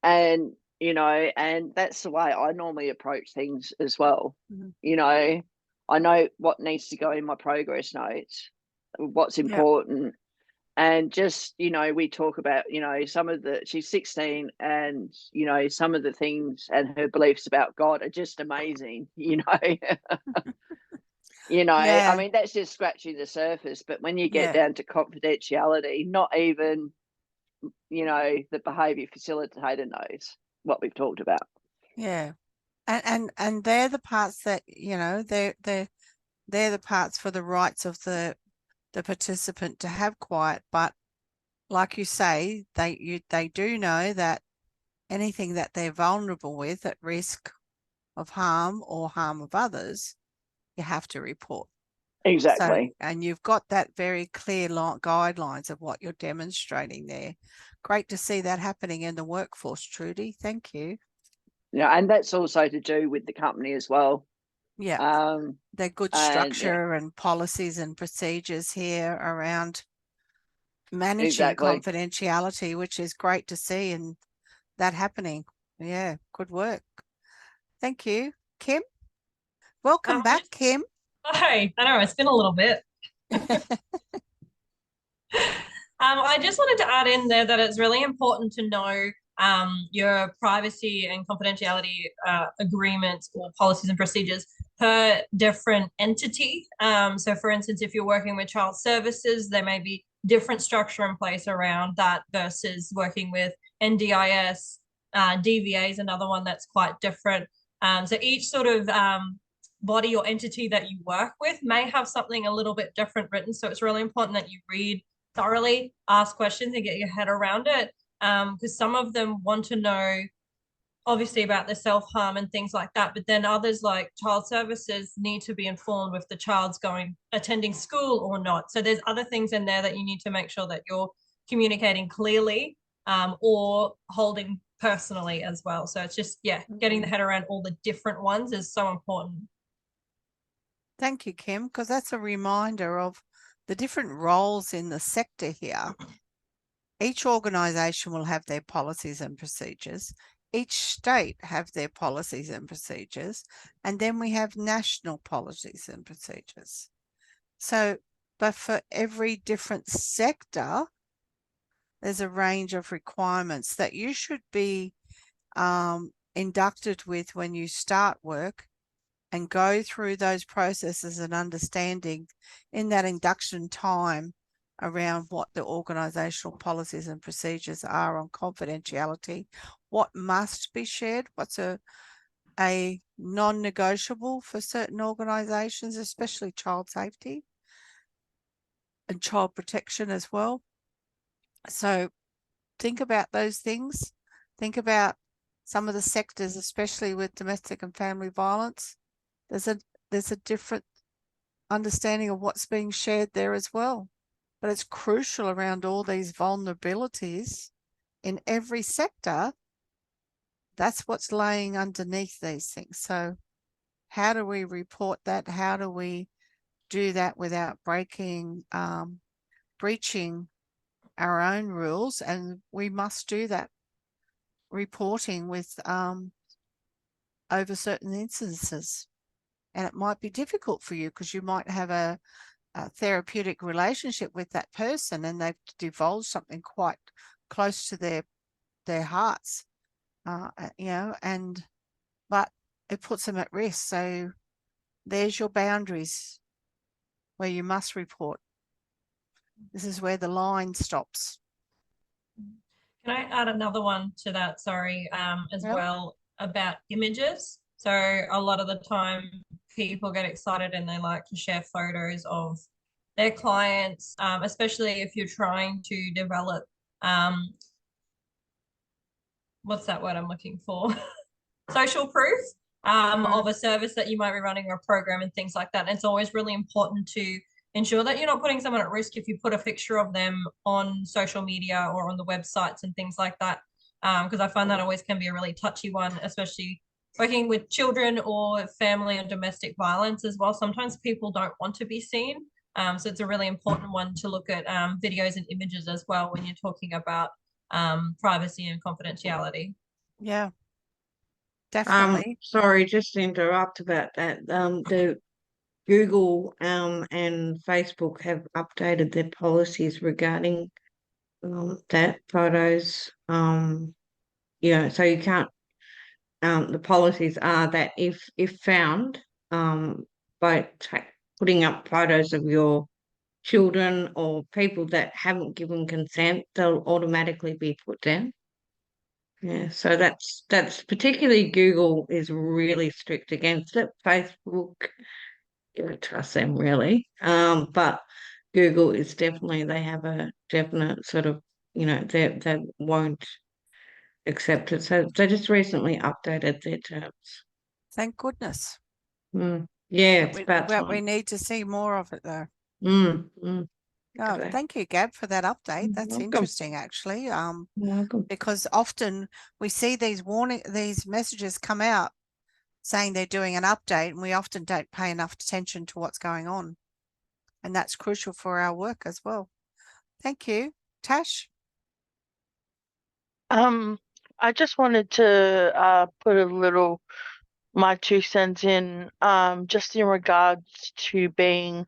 And, you know, and that's the way I normally approach things as well. You know, I know what needs to go in my progress notes, what's important. And just, you know, we talk about, you know, some of the, she's 16 and, you know, some of the things and her beliefs about God are just amazing, you know. You know, I mean, that's just scratching the surface. But when you get down to confidentiality, not even, you know, the behaviour facilitator knows what we've talked about. Yeah. And they're the parts that, you know, they're the parts for the rights of the participant to have quiet. But like you say, they do know that anything that they're vulnerable with at risk of harm or harm of others, you have to report. Exactly. So, and you've got that very clear guidelines of what you're demonstrating there. Great to see that happening in the workforce, Trudy. Thank you. Yeah, and that's also to do with the company as well. Yeah. They're good structure and policies and procedures here around managing confidentiality, which is great to see, and that happening. Yeah, good work. Thank you. Kim? Welcome back, Kim. Hi, I know, it's been a little bit. I just wanted to add in there that it's really important to know your privacy and confidentiality agreements or policies and procedures per different entity. So for instance, if you're working with child services, there may be different structure in place around that versus working with NDIS. DVA is another one that's quite different. So each sort of body or entity that you work with may have something a little bit different written. So it's really important that you read thoroughly, ask questions and get your head around it. Because some of them want to know obviously about the self-harm and things like that, but then others like child services need to be informed if the child's attending school or not. So there's other things in there that you need to make sure that you're communicating clearly or holding personally as well. So it's just, getting the head around all the different ones is so important. Thank you, Kim, because that's a reminder of the different roles in the sector here. Each organisation will have their policies and procedures. Each state have their policies and procedures. And then we have national policies and procedures. So, but for every different sector, there's a range of requirements that you should be inducted with when you start work, and go through those processes and understanding in that induction time around what the organisational policies and procedures are on confidentiality, what must be shared, what's a non-negotiable for certain organisations, especially child safety and child protection as well. So think about those things. Think about some of the sectors, especially with domestic and family violence. There's a different understanding of what's being shared there as well. But it's crucial around all these vulnerabilities in every sector. That's what's laying underneath these things. So how do we report that? How do we do that without breaching our own rules? And we must do that reporting with over certain instances. And it might be difficult for you because you might have a therapeutic relationship with that person and they've divulged something quite close to their hearts, you know, but it puts them at risk. So there's your boundaries where you must report. This is where the line stops. Can I add another one to that? Sorry, as well, about images. So a lot of the time people get excited and they like to share photos of their clients, especially if you're trying to develop, what's that word I'm looking for? Social proof of a service that you might be running, or a program and things like that. And it's always really important to ensure that you're not putting someone at risk if you put a picture of them on social media or on the websites and things like that. Because I find that always can be a really touchy one, especially working with children or family and domestic violence as well. Sometimes people don't want to be seen. So it's a really important one to look at videos and images as well when you're talking about privacy and confidentiality. Yeah, definitely. Sorry, just to interrupt about that. The Google and Facebook have updated their policies regarding that photos. Yeah, so you can't. The policies are that if found by putting up photos of your children or people that haven't given consent, they'll automatically be put down. Yeah, so that's particularly Google is really strict against it. Facebook, you don't trust them really. But Google is definitely, they have a definite sort of, they won't accept it. So they just recently updated their terms. Thank goodness. Yeah, it's about But time. we need to see more of it though. Oh, thank you, Gab, for that update. That's interesting, actually. Because often we see these messages come out saying they're doing an update, and we often don't pay enough attention to what's going on. And that's crucial for our work as well. Thank you. Tash? I just wanted to put my 2 cents in, just in regards to being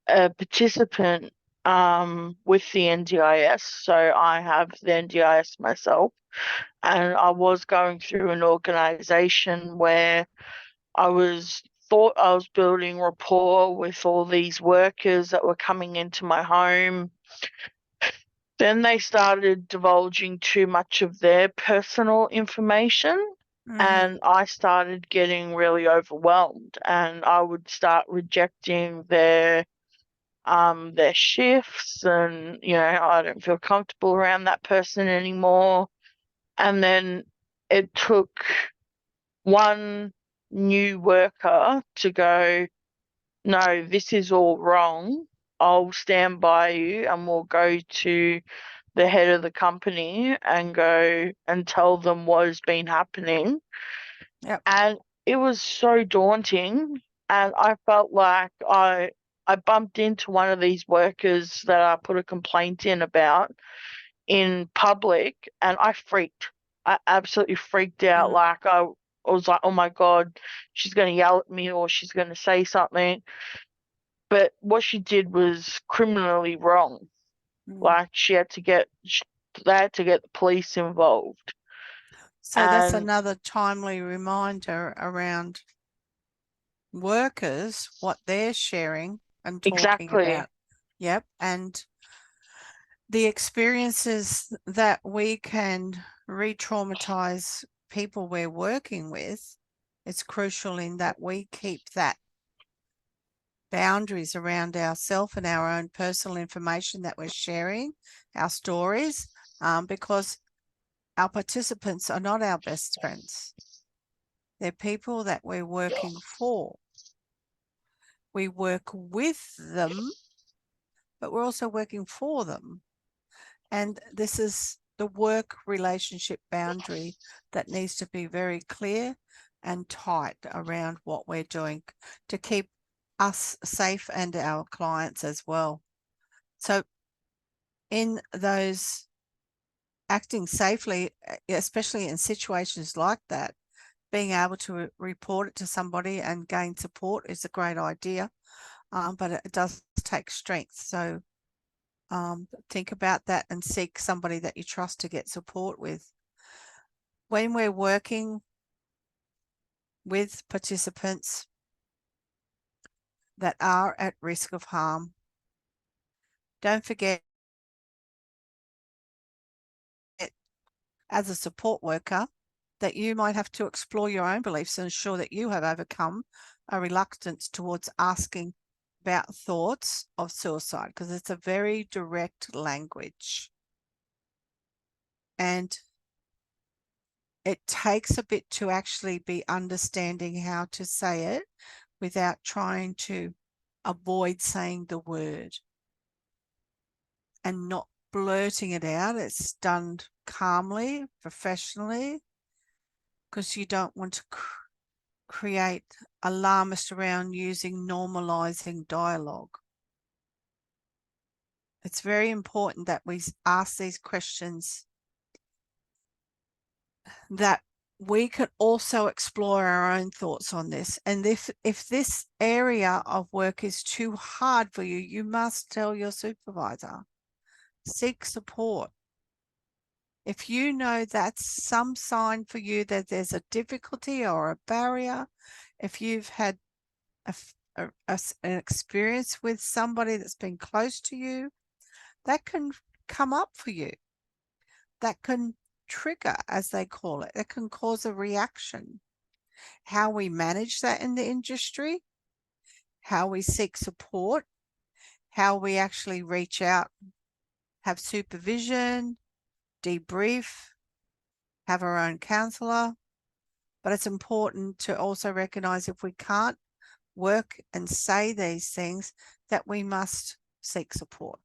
a participant with the NDIS. So I have the NDIS myself, and I was going through an organization where I thought I was building rapport with all these workers that were coming into my home. Then they started divulging too much of their personal information. And I started getting really overwhelmed, and I would start rejecting their shifts, and I don't feel comfortable around that person anymore. And then it took one new worker to go, no, this is all wrong. I'll stand by you, and we'll go to the head of the company and go and tell them what has been happening. And it was so daunting, and I felt like I bumped into one of these workers that I put a complaint in about in public, and I absolutely freaked out. Like I was like, oh my God, she's going to yell at me or she's going to say something. But what she did was criminally wrong. Like they had to get the police involved. So that's another timely reminder around workers, what they're sharing and talking about. Yep. And the experiences that we can re-traumatize people we're working with, it's crucial in that we keep that boundaries around ourselves and our own personal information that we're sharing, our stories, because our participants are not our best friends. They're people that we're working for. We work with them, but we're also working for them. And this is the work relationship boundary that needs to be very clear and tight around what we're doing to keep us safe and our clients as well. So in those acting safely, especially in situations like that, being able to report it to somebody and gain support is a great idea, but it does take strength. So think about that and seek somebody that you trust to get support with. When we're working with participants that are at risk of harm. Don't forget, as a support worker, that you might have to explore your own beliefs and ensure that you have overcome a reluctance towards asking about thoughts of suicide, because it's a very direct language. And it takes a bit to actually be understanding how to say it without trying to avoid saying the word and not blurting it out. It's done calmly, professionally, because you don't want to create alarmist around using normalizing dialogue. It's very important that we ask these questions, that we can also explore our own thoughts on this. And if this area of work is too hard for you, you must tell your supervisor. Seek support. If you know that's some sign for you that there's a difficulty or a barrier, if you've had an experience with somebody that's been close to you, that can come up for you. That can trigger, as they call it. It can cause a reaction. How we manage that in the industry, how we seek support, how we actually reach out, have supervision, debrief, have our own counsellor. But it's important to also recognise if we can't work and say these things, that we must seek support.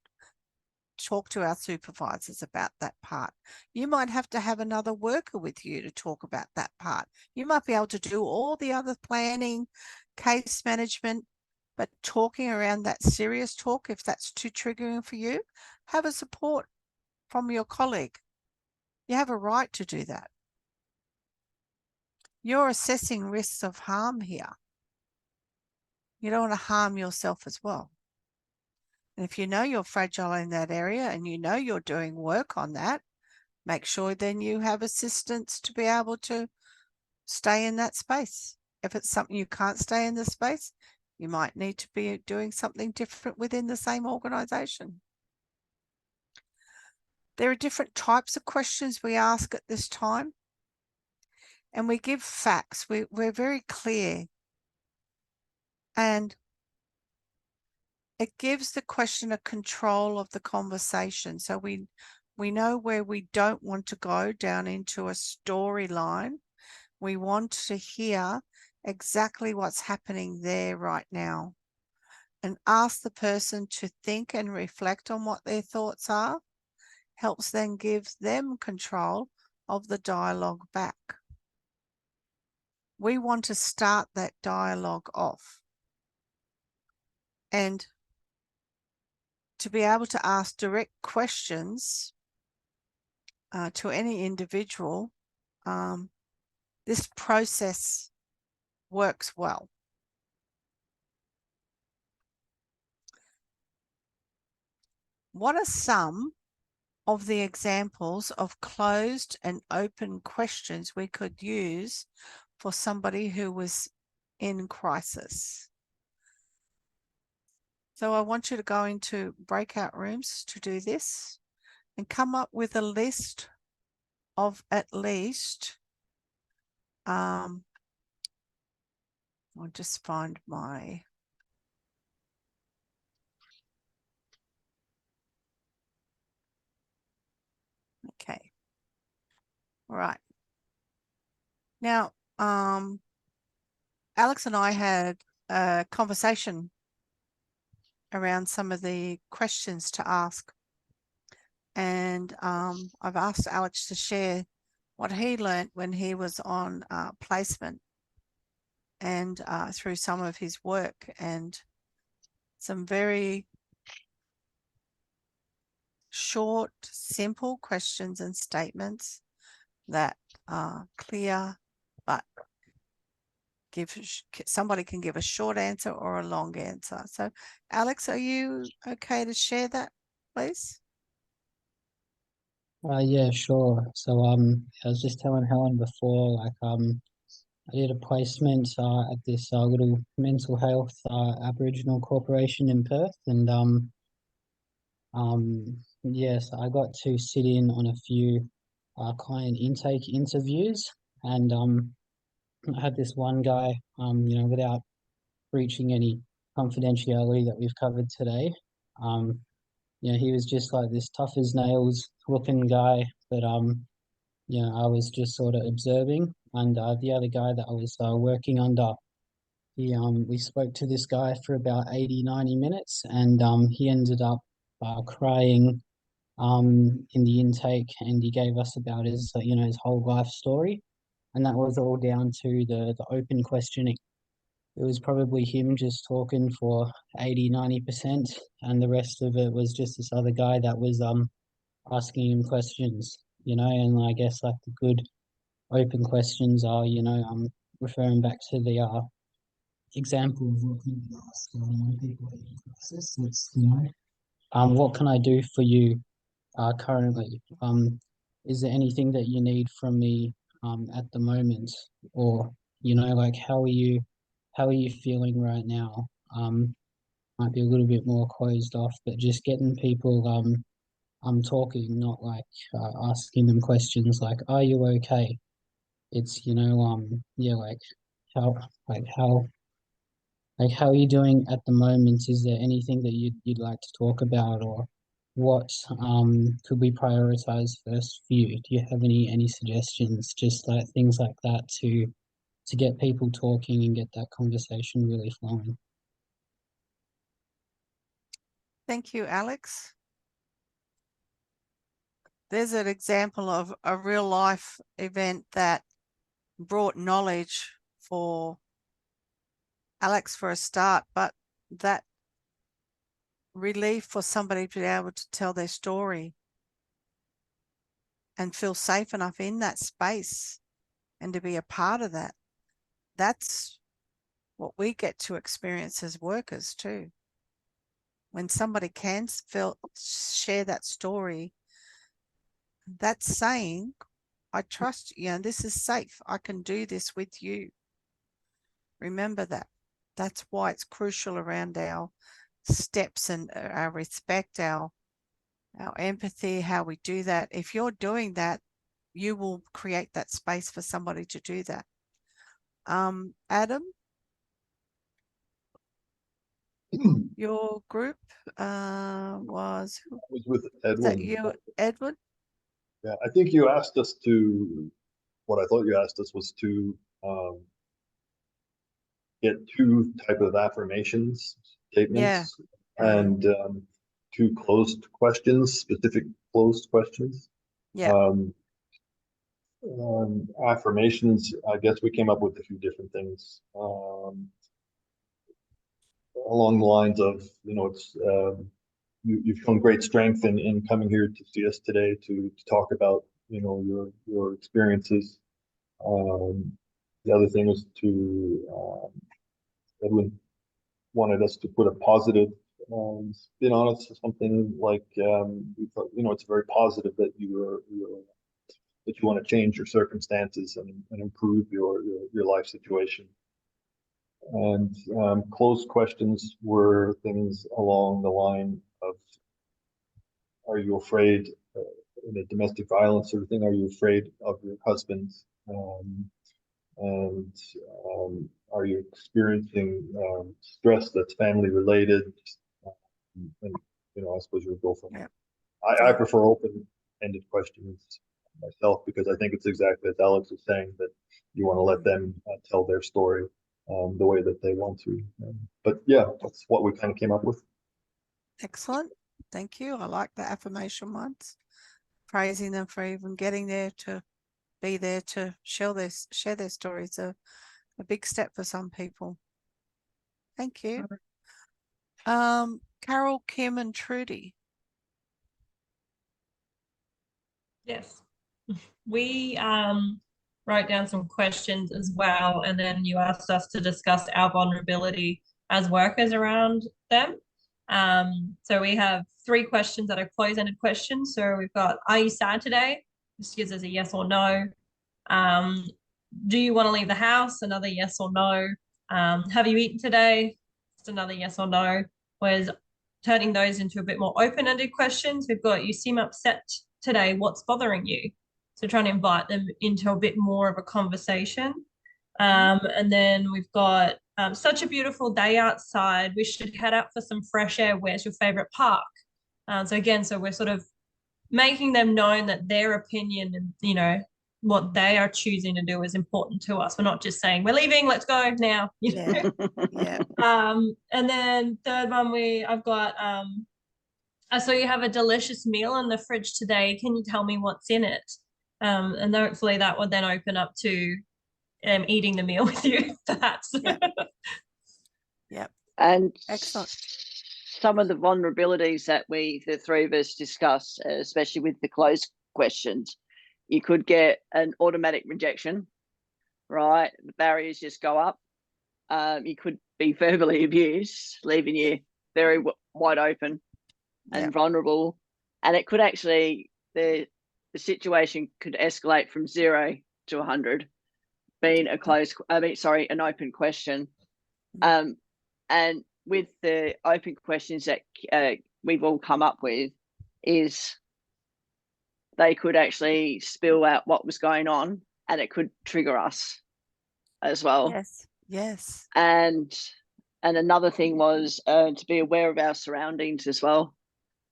Talk to our supervisors about that part. You might have to have another worker with you to talk about that part. You might be able to do all the other planning, case management, but talking around that serious talk, if that's too triggering for you, have a support from your colleague. You have a right to do that. You're assessing risks of harm here. You don't want to harm yourself as well. And if you know you're fragile in that area and you know you're doing work on that, make sure then you have assistance to be able to stay in that space. If it's something you can't stay in the space, you might need to be doing something different within the same organisation. There are different types of questions we ask at this time, and we give facts. We're very clear, and it gives the questioner control of the conversation. So we know where we don't want to go down into a storyline. We want to hear exactly what's happening there right now, and ask the person to think and reflect on what their thoughts are. Helps then give them control of the dialogue back. We want to start that dialogue off, and to be able to ask direct questions to any individual, this process works well. What are some of the examples of closed and open questions we could use for somebody who was in crisis? So I want you to go into breakout rooms to do this and come up with a list of at least, I'll just find my, okay. All right. Now, Alex and I had a conversation around some of the questions to ask. And I've asked Alex to share what he learned when he was on placement and through some of his work, and some very short, simple questions and statements that are clear, but somebody can give a short answer or a long answer. So Alex, are you okay to share that, please? Yeah, sure. So I was just telling Helen before, like I did a placement at this little mental health Aboriginal corporation in Perth, and yes, I got to sit in on a few client intake interviews, and I had this one guy, without breaching any confidentiality that we've covered today, he was just like this tough as nails looking guy, but I was just sort of observing, and the other guy that I was working under, we spoke to this guy for about 80, 90 minutes, and he ended up crying in the intake, and he gave us about his whole life story, and that was all down to the open questioning. It was probably him just talking for 80, 90%, and the rest of it was just this other guy that was asking him questions, and I guess like the good open questions are, referring back to the example of what can be asked when people are in crisis. It's, what can I do for you currently? Is there anything that you need from me at the moment? Or, like how are you feeling right now? Might be a little bit more closed off, but just getting people talking, not like asking them questions like, "Are you okay?" It's like how how how are you doing at the moment? Is there anything that you'd like to talk about, or what could we prioritize first for you? Do you have any suggestions? Just like things like that to get people talking and get that conversation really flowing. Thank you, Alex. There's an example of a real life event that brought knowledge for Alex for a start, but that relief for somebody to be able to tell their story and feel safe enough in that space and to be a part of that. That's what we get to experience as workers too. When somebody can share that story, that's saying, I trust you, and this is safe. I can do this with you. Remember that. That's why it's crucial around our steps and our respect, our empathy, how we do that. If you're doing that, you will create that space for somebody to do that. Adam, your group was with Edwin. Is that you, Edwin? Yeah, I think you asked us to, what I thought you asked us was to get two type of affirmations, statements, and two closed questions, specific closed questions. Yeah. Affirmations, I guess we came up with a few different things along the lines of, it's you've shown great strength in coming here to see us today to talk about, your experiences. The other thing was to Edwin wanted us to put a positive spin on it, so something like we thought, it's very positive that you want to change your circumstances and improve your life situation. And closed questions were things along the line of, are you afraid in a domestic violence sort of thing? Are you afraid of your husband? And are you experiencing stress that's family related? And I suppose you would go from there. I prefer open-ended questions myself, because I think it's exactly as Alex was saying, that you want to let them tell their story the way that they want to. But yeah, that's what we kind of came up with. Excellent. Thank you. I like the affirmation ones. Praising them for even getting there to be there to share their stories. A big step for some people. Thank you. Carol, Kim, and Trudy. Yes. We wrote down some questions as well, and then you asked us to discuss our vulnerability as workers around them. So we have 3 questions that are close-ended questions. So we've got, are you sad today? This gives us a yes or no. do you want to leave the house? Another yes or no. Have you eaten today? Just another yes or no. Whereas turning those into a bit more open-ended questions, we've got, you seem upset today. What's bothering you? So trying to invite them into a bit more of a conversation. And then we've got such a beautiful day outside. We should head out for some fresh air. Where's your favorite park? So again, so we're sort of making them known that their opinion and, you know, what they are choosing to do is important to us. We're not just saying we're leaving, let's go now. You know? Yeah. And then third one, I've got I saw you have a delicious meal in the fridge today. Can you tell me what's in it? And hopefully that would then open up to eating the meal with you, perhaps. Yep. And Excellent. some of the vulnerabilities that the three of us discuss, especially with the closed questions, you could get an automatic rejection, right? The barriers just go up. You could be verbally abused, leaving you very wide open and vulnerable. And it could actually, the situation could escalate from 0 to 100, being an open question. And with the open questions that we've all come up with, is they could actually spill out what was going on, and it could trigger us as well. Yes. And another thing was to be aware of our surroundings as well.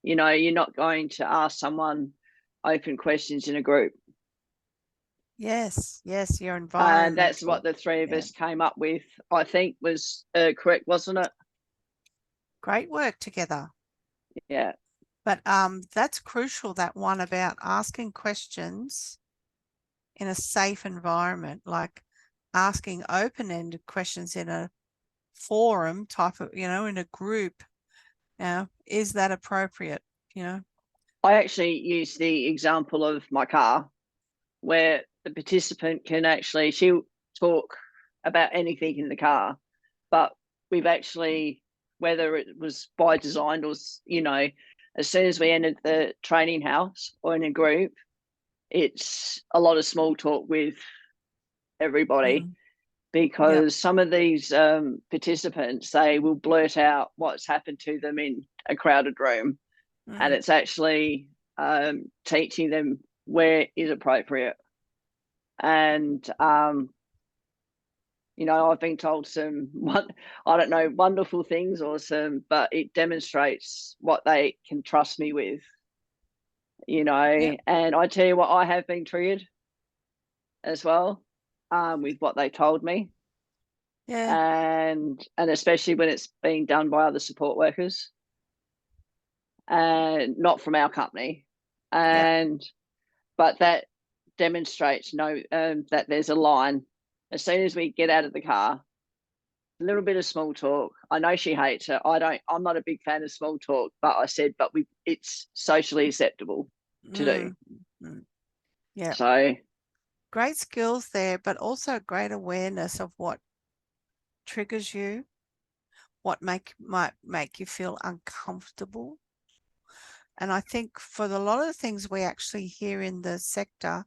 You know, you're not going to ask someone open questions in a group. Yes, your environment. And that's what the three of us came up with, I think was correct, wasn't it? Great work together. Yeah. But that's crucial, that one about asking questions in a safe environment, like asking open-ended questions in a forum type of, you know, in a group. Now, is that appropriate? You know, I actually use the example of my car, where the participant can actually, she'll talk about anything in the car, but we've actually, whether it was by design or, you know, as soon as we entered the training house or in a group, it's a lot of small talk with everybody, because some of these participants, they will blurt out what's happened to them in a crowded room. And it's actually teaching them where is appropriate. And, you know, I've been told some, I don't know, wonderful things or but it demonstrates what they can trust me with, you know. And I tell you what, I have been triggered as well with what they told me. And especially when it's being done by other support workers and not from our company. But that demonstrates that there's a line. As soon as we get out of the car, a little bit of small talk. I know she hates it. I'm not a big fan of small talk, but I said, it's socially acceptable to do. Yeah. So great skills there, but also great awareness of what triggers you, what might make you feel uncomfortable. And I think for a lot of the things we actually hear in the sector,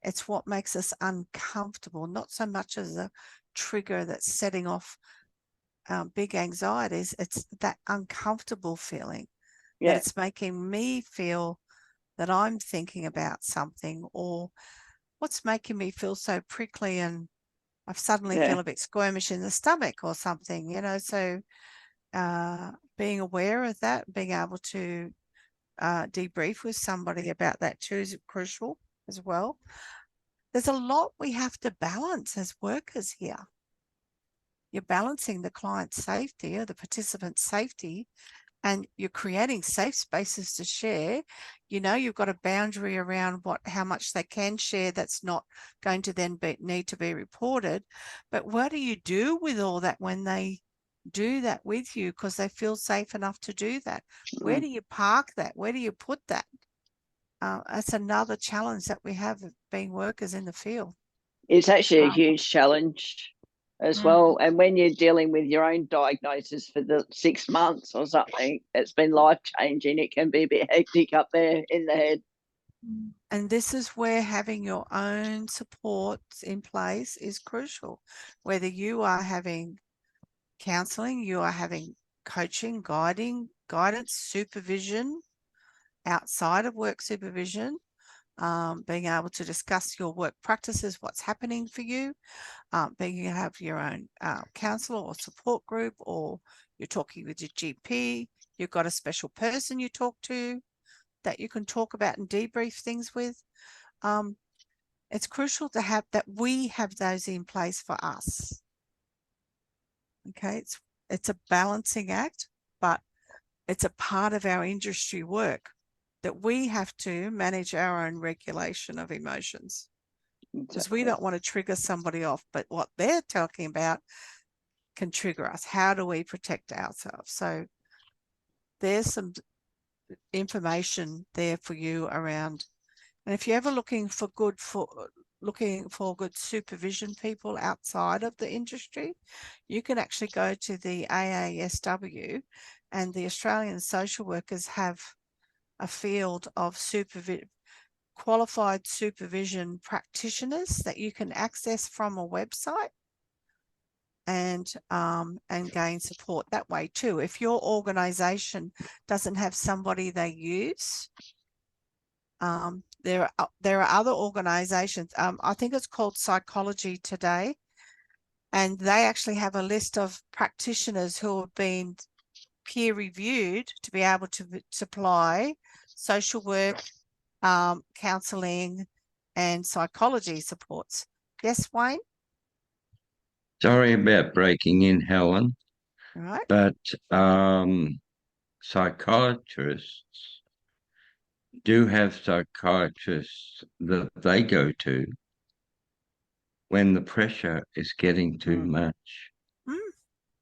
it's what makes us uncomfortable, not so much as a trigger that's setting off big anxieties. It's that uncomfortable feeling that it's making me feel that I'm thinking about something, or what's making me feel so prickly and I suddenly feel a bit squirmish in the stomach or something, you know. So being aware of that, being able to debrief with somebody about that too is crucial as well. There's a lot we have to balance as workers here. You're balancing the client's safety or the participant's safety, and you're creating safe spaces to share. You know, you've got a boundary around how much they can share that's not going to then need to be reported. But what do you do with all that when they do that with you because they feel safe enough to do that? Where do you park that? Where do you put that? That's another challenge that we have of being workers in the field. It's actually a huge challenge as well. And when you're dealing with your own diagnosis for the 6 months or something, it's been life-changing. It can be a bit hectic up there in the head. And this is where having your own supports in place is crucial. Whether you are having counseling, you are having coaching, guidance, supervision outside of work supervision, being able to discuss your work practices, what's happening for you, being able to have your own counsellor or support group, or you're talking with your GP, you've got a special person you talk to that you can talk about and debrief things with. It's crucial to have that we have those in place for us. Okay, it's a balancing act, but it's a part of our industry work that we have to manage our own regulation of emotions. Because we don't want to trigger somebody off, but what they're talking about can trigger us. How do we protect ourselves? So there's some information there for you around. And if you're ever looking for good supervision people outside of the industry, you can actually go to the AASW, and the Australian social workers have a field of qualified supervision practitioners that you can access from a website and gain support that way too. If your organization doesn't have somebody they use, there are other organizations. I think it's called Psychology Today, and they actually have a list of practitioners who have been peer reviewed to be able to supply social work, counseling and psychology supports. Yes, Wayne? Sorry about breaking in, Helen. All right. But psychiatrists do have psychiatrists that they go to when the pressure is getting too much.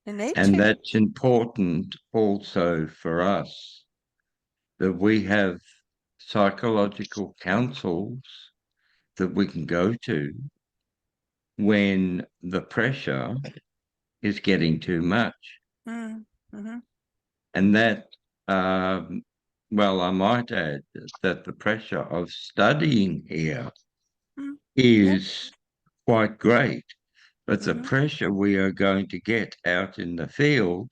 And that's important also for us, that we have psychological counsels that we can go to when the pressure is getting too much. Mm-hmm. And that, well, I might add that the pressure of studying here is quite great, but the pressure we are going to get out in the field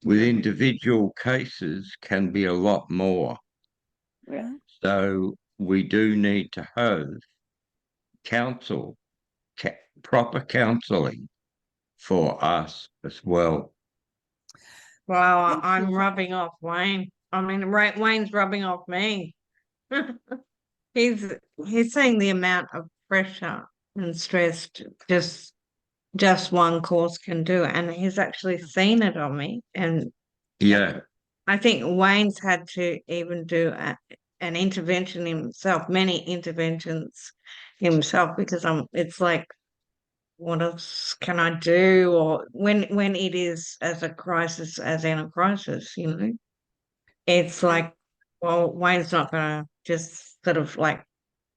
with individual cases can be a lot more. Yeah. So we do need to have proper counselling for us as well. Well, I'm rubbing off Wayne. I mean, Wayne's rubbing off me. He's saying the amount of pressure and stress just one course can do, and he's actually seen it on me. And yeah, I think Wayne's had to even do an intervention himself, many interventions himself, because it's like, what else can I do? Or when it is as a crisis, as in a crisis, it's like, well, Wayne's not gonna just sort of like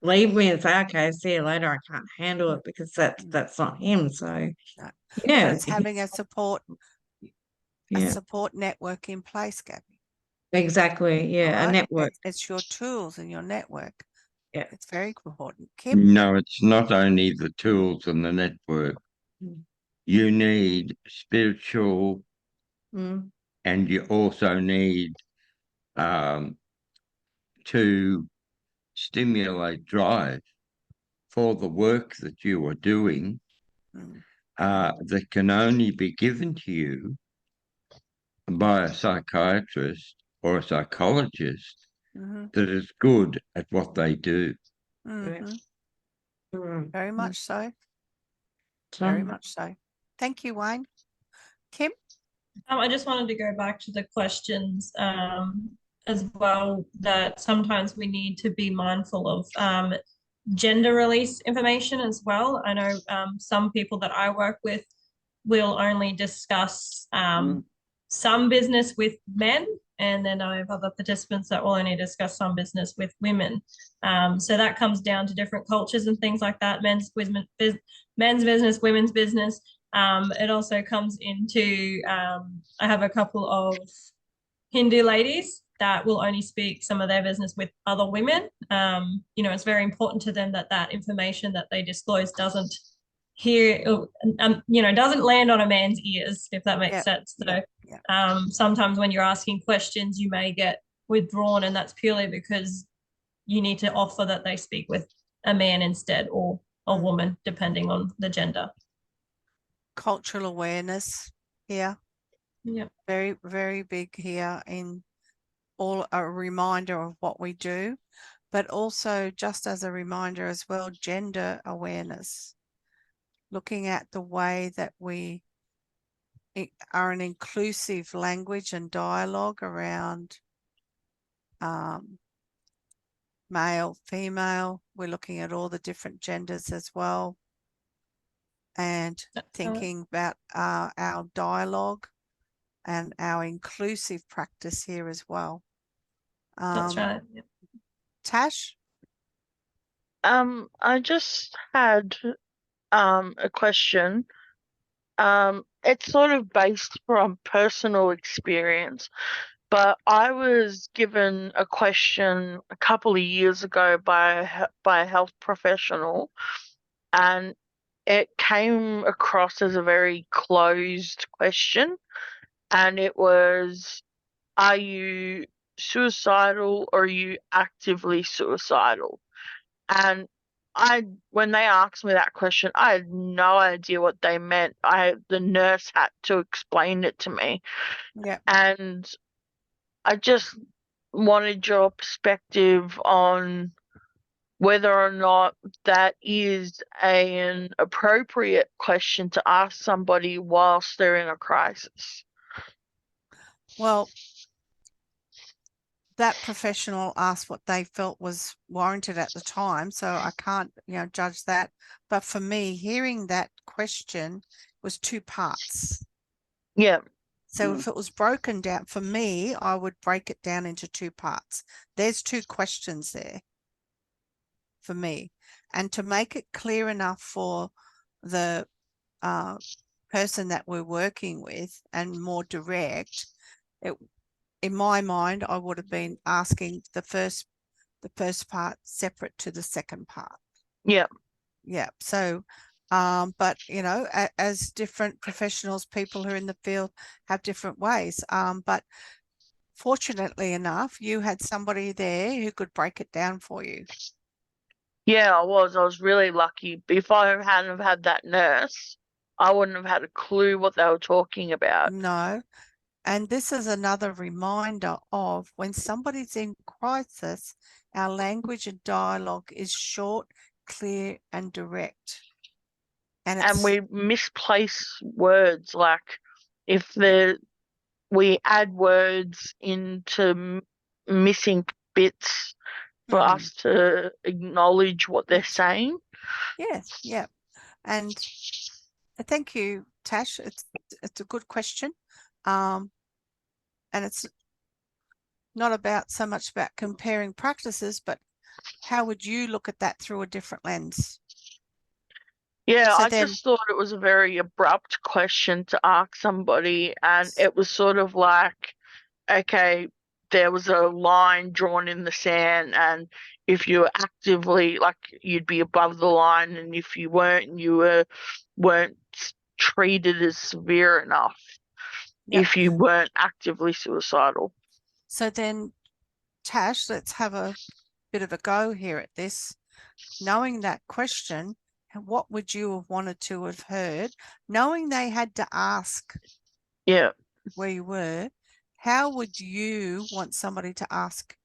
leave me and say, okay, see you later. I can't handle it, because that's not him. So yeah, it's having a support network in place, Gabby. Exactly. Yeah, a network. It's your tools and your network. Yeah, it's very important. Kim? No, it's not only the tools and the network. You need spiritual, and you also need to stimulate drive for the work that you are doing, that can only be given to you by a psychiatrist or a psychologist that is good at what they do. Very much so. Very much so. Thank you, Wayne. Kim? I just wanted to go back to the questions as well, that sometimes we need to be mindful of gender release information as well. I know some people that I work with will only discuss some business with men, and then I have other participants that will only discuss some business with women. So that comes down to different cultures and things like that. Men's business, women's business. It also comes into, I have a couple of Hindu ladies that will only speak some of their business with other women. You know, it's very important to them that that information that they disclose doesn't doesn't land on a man's ears, if that makes sense. So sometimes when you're asking questions, you may get withdrawn, and that's purely because you need to offer that they speak with a man instead, or a woman, depending on the gender. Cultural awareness here. Yeah. Very, very big here, in all a reminder of what we do, but also just as a reminder as well, gender awareness. Looking at the way that we are an inclusive language and dialogue around male, female. We're looking at all the different genders as well, and thinking about our dialogue and our inclusive practice here as well. That's right. Yep. Tash? I just had a question. It's sort of based from personal experience, but I was given a question a couple of years ago by a health professional, and it came across as a very closed question, and it was, are you suicidal or are you actively suicidal? And when they asked me that question, I had no idea what they meant. The nurse had to explain it to me. Yeah. And I just wanted your perspective on whether or not that is an appropriate question to ask somebody whilst they're in a crisis. Well, that professional asked what they felt was warranted at the time, so I can't, judge that. But for me, hearing that question was two parts. Yeah. So if it was broken down, for me, I would break it down into two parts. There's two questions there for me. And to make it clear enough for the person that we're working with and more direct, in my mind, I would have been asking the first part separate to the second part. Yeah. Yeah. So, but as different professionals, people who are in the field have different ways. But fortunately enough, you had somebody there who could break it down for you. Yeah, I was really lucky. If I hadn't have had that nurse, I wouldn't have had a clue what they were talking about. No. And this is another reminder of when somebody's in crisis, our language and dialogue is short, clear, and direct. And we misplace words, like if we add words into missing bits for us to acknowledge what they're saying. Yes, yeah. And thank you, Tash. It's a good question. And it's not so much about comparing practices, but how would you look at that through a different lens? Yeah, I just thought it was a very abrupt question to ask somebody, and it was sort of like, okay, there was a line drawn in the sand, and if you were actively, like, you'd be above the line, and if you weren't, weren't treated as severe enough. Yep. If you weren't actively suicidal. So then, Tash, let's have a bit of a go here at this. Knowing that question, what would you have wanted to have heard? Knowing they had to ask where you were, how would you want somebody to ask?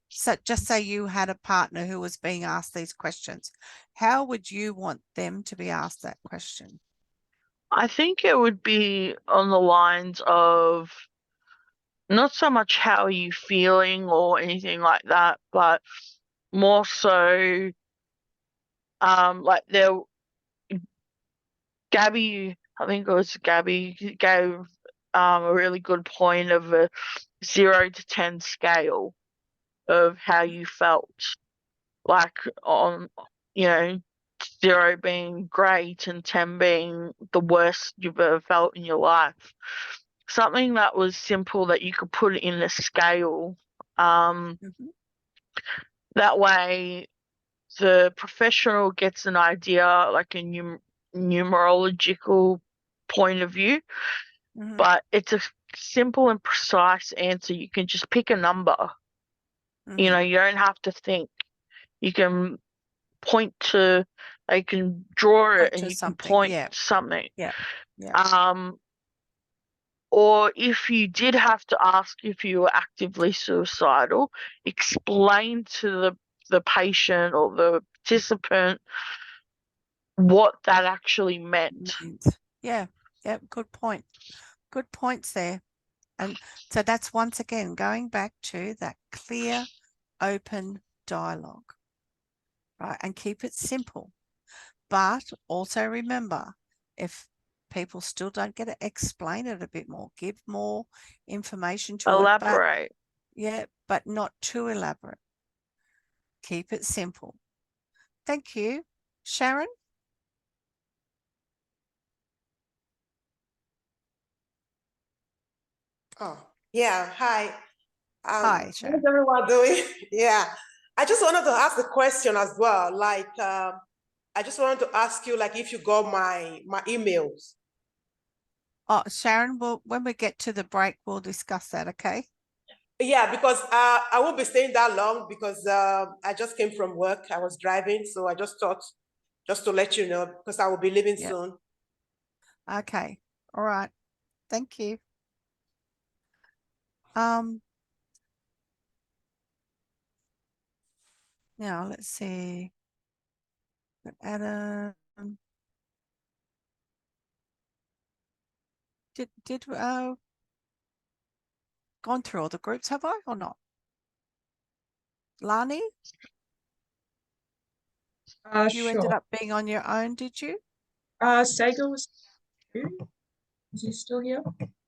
So just say you had a partner who was being asked these questions. How would you want them to be asked that question? I think it would be on the lines of not so much how are you feeling or anything like that, but more so like Gabby, I think it was Gabby, gave a really good point of a 0 to 10 scale of how you felt, like on 0 being great and 10 being the worst you've ever felt in your life. something that was simple that you could put in a scale. That way the professional gets an idea, like a numerological point of view, but it's a simple and precise answer. You can just pick a number. You know, you don't have to think. You can point to, they can draw it, and you can point to something. Or if you did have to ask if you were actively suicidal, explain to the patient or the participant what that actually meant. Yeah, good point. Good points there. And so that's once again going back to that clear, open dialogue, right? And keep it simple. But also remember, if people still don't get it, explain it a bit more, give more information to elaborate. But not too elaborate. Keep it simple. Thank you. Sharon? Oh, yeah. Hi. Hi, Sharon. How's everyone doing? Yeah. I just wanted to ask a question as well. Like, I just wanted to ask you, like, if you got my emails. Oh, Sharon, when we get to the break, we'll discuss that, okay? Yeah, because I won't be staying that long because I just came from work. I was driving, so I just thought just to let you know because I will be leaving soon. Okay. All right. Thank you. Now let's see. Adam. Did gone through all the groups, have I, or not? Lani? You ended up being on your own, did you? Sega was is he still here?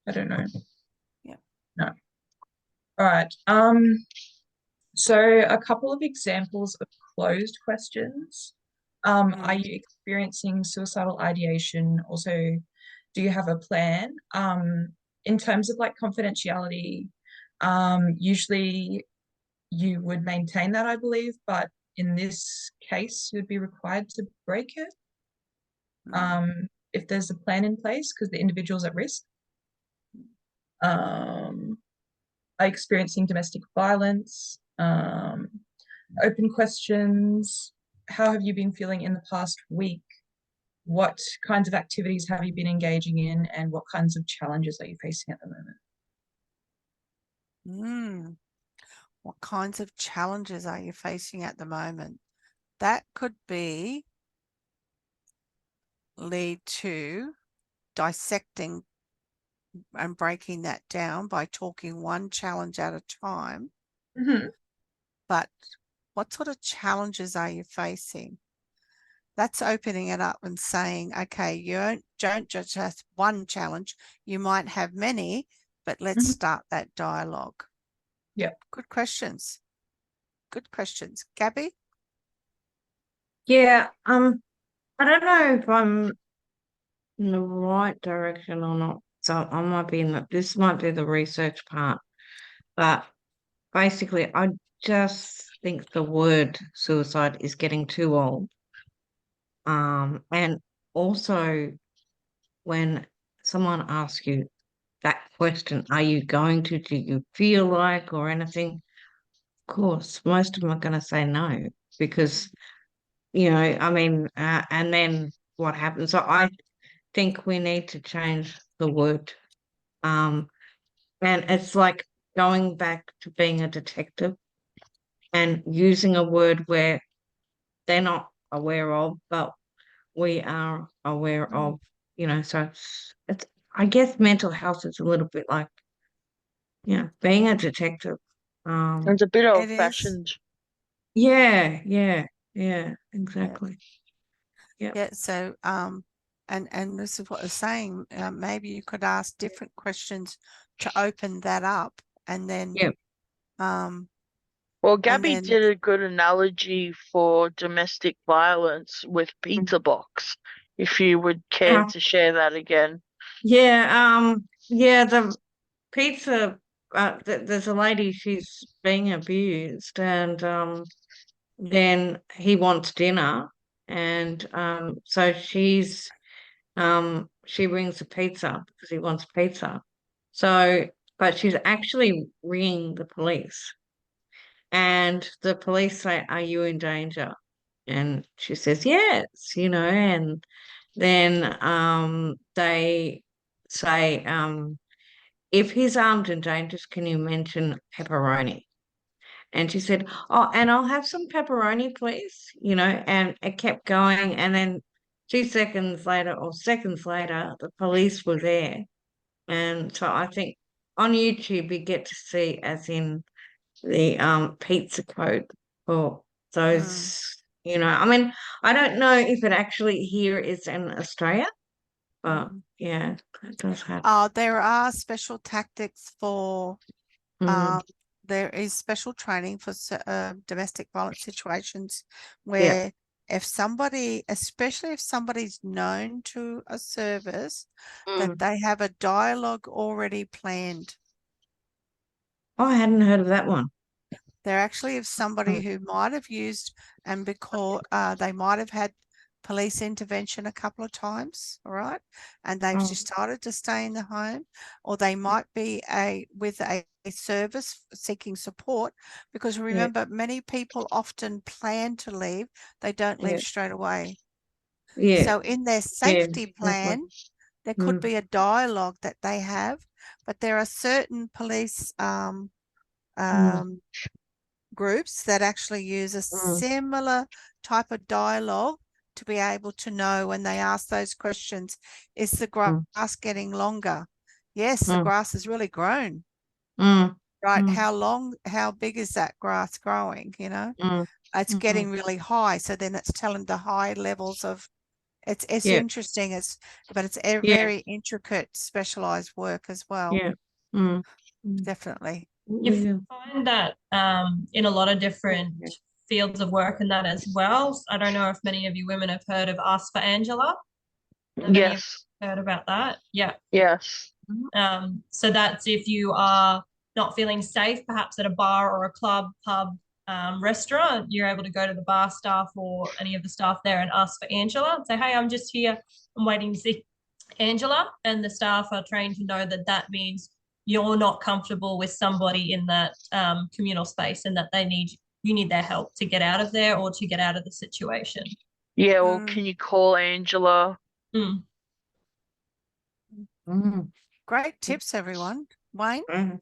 I don't know. Yeah. No. All right. So a couple of examples of closed questions. Are you experiencing suicidal ideation? Also, do you have a plan? In terms of like confidentiality, usually you would maintain that, I believe, but in this case, you would be required to break it. If there's a plan in place, because the individual's at risk. Are experiencing domestic violence? Open questions. How have you been feeling in the past week? What kinds of activities have you been engaging in, and what kinds of challenges are you facing at the moment? What kinds of challenges are you facing at the moment? That could lead to dissecting and breaking that down by talking one challenge at a time. But what sort of challenges are you facing? That's opening it up and saying, okay, you don't just have one challenge, you might have many, but let's start that dialogue. Yeah. Good questions. Good questions. Gabby? Yeah, I don't know if I'm in the right direction or not. So I might be this might be the research part. But basically, I just think the word suicide is getting too old. And also when someone asks you that question, are you going to, do you feel like, or anything? Of course, most of them are going to say no, because, I mean, and then what happens? So I think we need to change the word. And it's like going back to being a detective and using a word where they're not aware of, but we are aware of, so it's I guess mental health is a little bit like, being a detective. It's a bit old-fashioned. Yeah, exactly. Yeah, so and this is what I was saying, maybe you could ask different questions to open that up, and then well, Gabby did a good analogy for domestic violence with pizza box, if you would care to share that again. Yeah, Yeah, the pizza. There's a lady. She's being abused, and then he wants dinner, and so she brings the pizza because he wants pizza. So, but she's actually ringing the police, and the police say, "Are you in danger?" And she says, "Yes," and then they say, if he's armed and dangerous, can you mention pepperoni? And she said, "Oh, and I'll have some pepperoni, please," and it kept going. And then 2 seconds later, or seconds later, the police were there. And so I think on YouTube, you get to see, as in the pizza code for those, I mean, I don't know if it actually here is in Australia, but yeah, it does happen. There are special tactics for there is special training for domestic violence situations where if somebody, especially if somebody's known to a service, that they have a dialogue already planned. Oh, I hadn't heard of that one. There actually is somebody who might have used, and because they might have had police intervention a couple of times, all right, and they've decided to stay in the home, or they might be with a service seeking support, because remember, many people often plan to leave, they don't leave straight away. So in their safety plan, there could be a dialogue that they have, but there are certain police groups that actually use a similar type of dialogue to be able to know when they ask those questions, is the grass getting longer? Yes, the grass has really grown. Right. How big is that grass growing? It's getting really high. So then it's telling the high levels of it's interesting. But it's a very intricate, specialized work as well. Definitely. You find that in a lot of different fields of work and that as well. I don't know if many of you women have heard of Ask for Angela. Have any of you heard about that? Yeah. Yes. So that's if you are not feeling safe, perhaps at a bar or a club, pub, restaurant, you're able to go to the bar staff or any of the staff there and ask for Angela and say, "Hey, I'm just here. I'm waiting to see Angela." And the staff are trained to know that that means you're not comfortable with somebody in that communal space and that you need their help to get out of there or to get out of the situation. Yeah, or can you call Angela? Great tips, everyone. Wayne?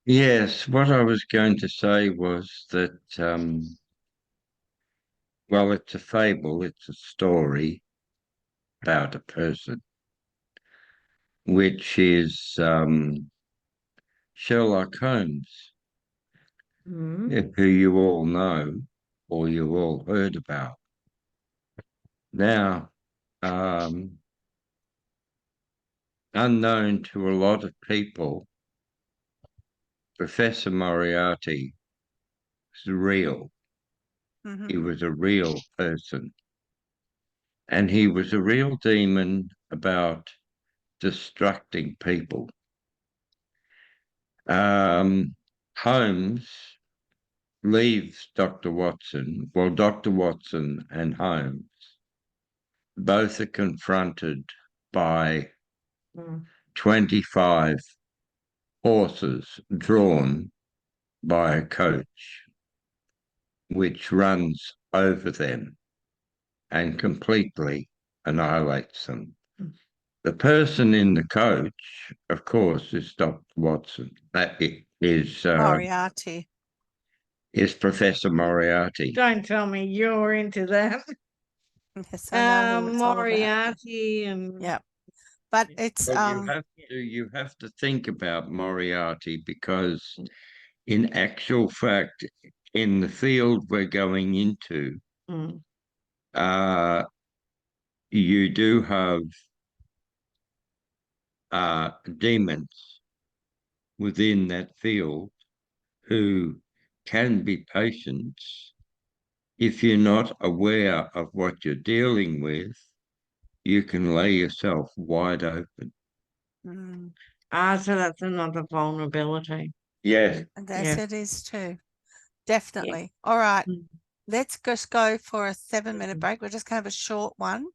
Yes, what I was going to say was that, well, it's a fable, it's a story about a person, which is Sherlock Holmes, who you all know or you all heard about. Now, unknown to a lot of people, Professor Moriarty was real. He was a real person. And he was a real demon about destructing people. Holmes leaves Dr. Watson. Well, Dr. Watson and Holmes both are confronted by 25 horses drawn by a coach, which runs over them and completely annihilates them. The person in the coach, of course, is Dr. Watson. That is Moriarty. Is Professor Moriarty. Don't tell me you're into that. Yes, I know who it's all about. Moriarty and but it's well, you have to think about Moriarty because in actual fact, in the field we're going into, you do have demons within that field who can be patients. If you're not aware of what you're dealing with, you can lay yourself wide open. So that's another vulnerability. Yes. And yes, Yeah. it is too. Definitely. All right. Let's just go for a 7-minute break. We're just going to have a short one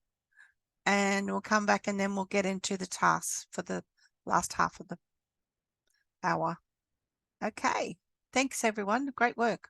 and we'll come back and then we'll get into the tasks for the last half of the hour. Okay. Thanks, everyone. Great work.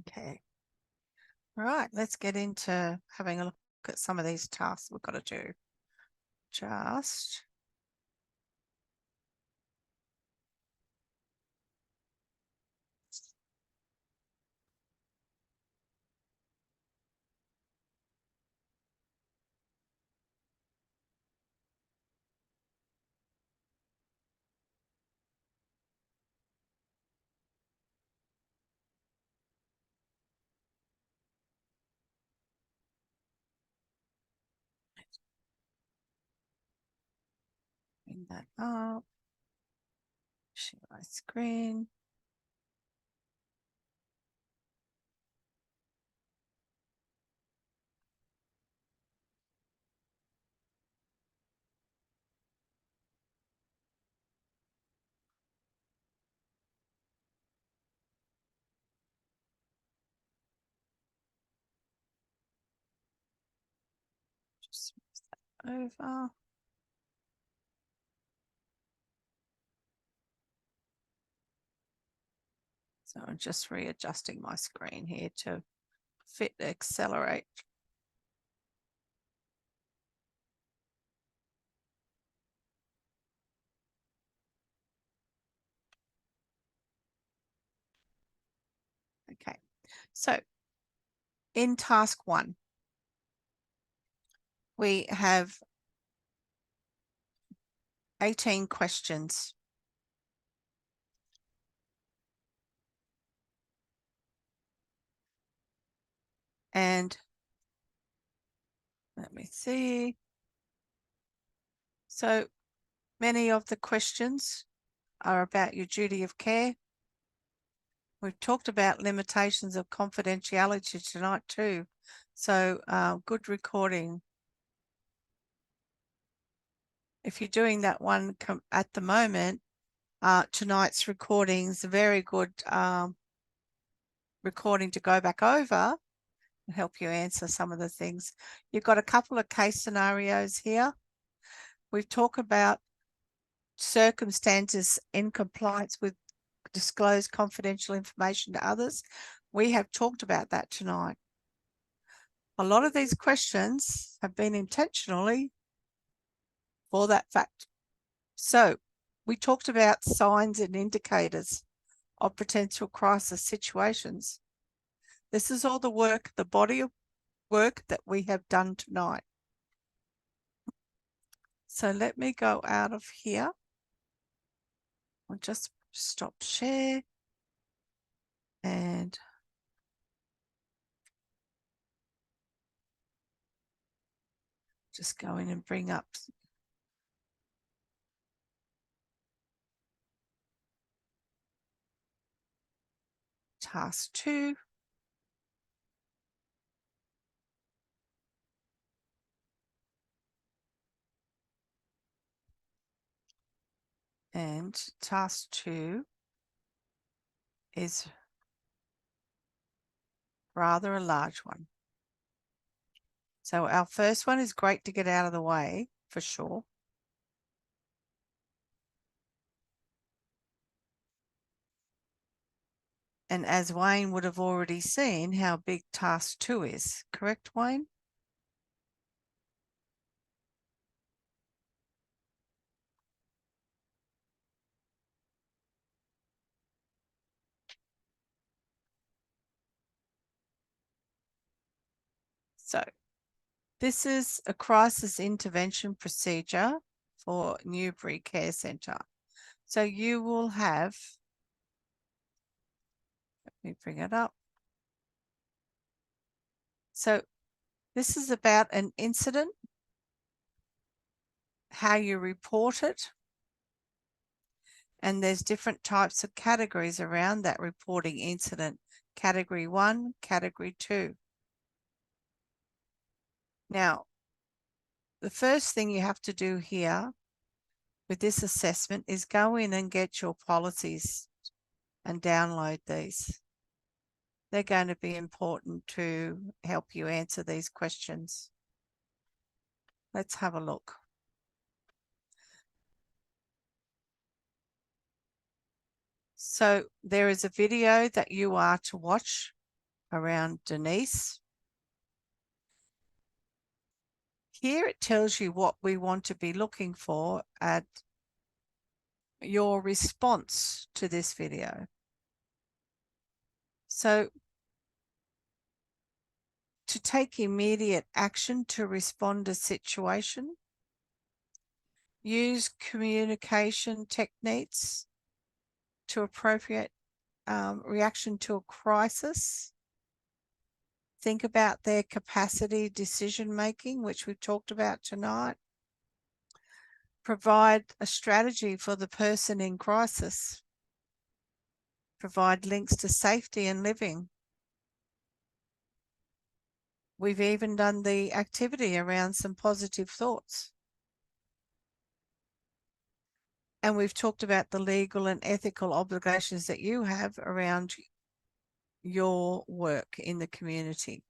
Okay. All right, let's get into having a look at some of these tasks we've got to do. Just bring that up. Share my screen. Just move that over. So I'm just readjusting my screen here to fit accelerate. Okay, so in task 1, we have 18 questions. And let me see. So many of the questions are about your duty of care. We've talked about limitations of confidentiality tonight too. So good recording. If you're doing that one at the moment, tonight's recording is a very good recording to go back over and help you answer some of the things. You've got a couple of case scenarios here. We've talked about circumstances in compliance with disclosed confidential information to others. We have talked about that tonight. A lot of these questions have been intentionally for that fact. So we talked about signs and indicators of potential crisis situations. This is all the work, the body of work that we have done tonight. So let me go out of here. I'll just stop share and just go in and bring up task 2. And task 2 is rather a large one. So our first one is great to get out of the way for sure. And as Wayne would have already seen how big task 2 is, correct, Wayne? So this is a crisis intervention procedure for Newbury Care Centre. So you will have, let me bring it up. So this is about an incident, how you report it, and there's different types of categories around that reporting incident. Category 1, category 2. Now, the first thing you have to do here with this assessment is go in and get your policies and download these. They're going to be important to help you answer these questions. Let's have a look. So there is a video that you are to watch around Denise. Here it tells you what we want to be looking for at your response to this video. So to take immediate action to respond to situation, use communication techniques to appropriate reaction to a crisis. Think about their capacity decision making, which we've talked about tonight. Provide a strategy for the person in crisis. Provide links to safety and living. We've even done the activity around some positive thoughts. And we've talked about the legal and ethical obligations that you have around your work in the community.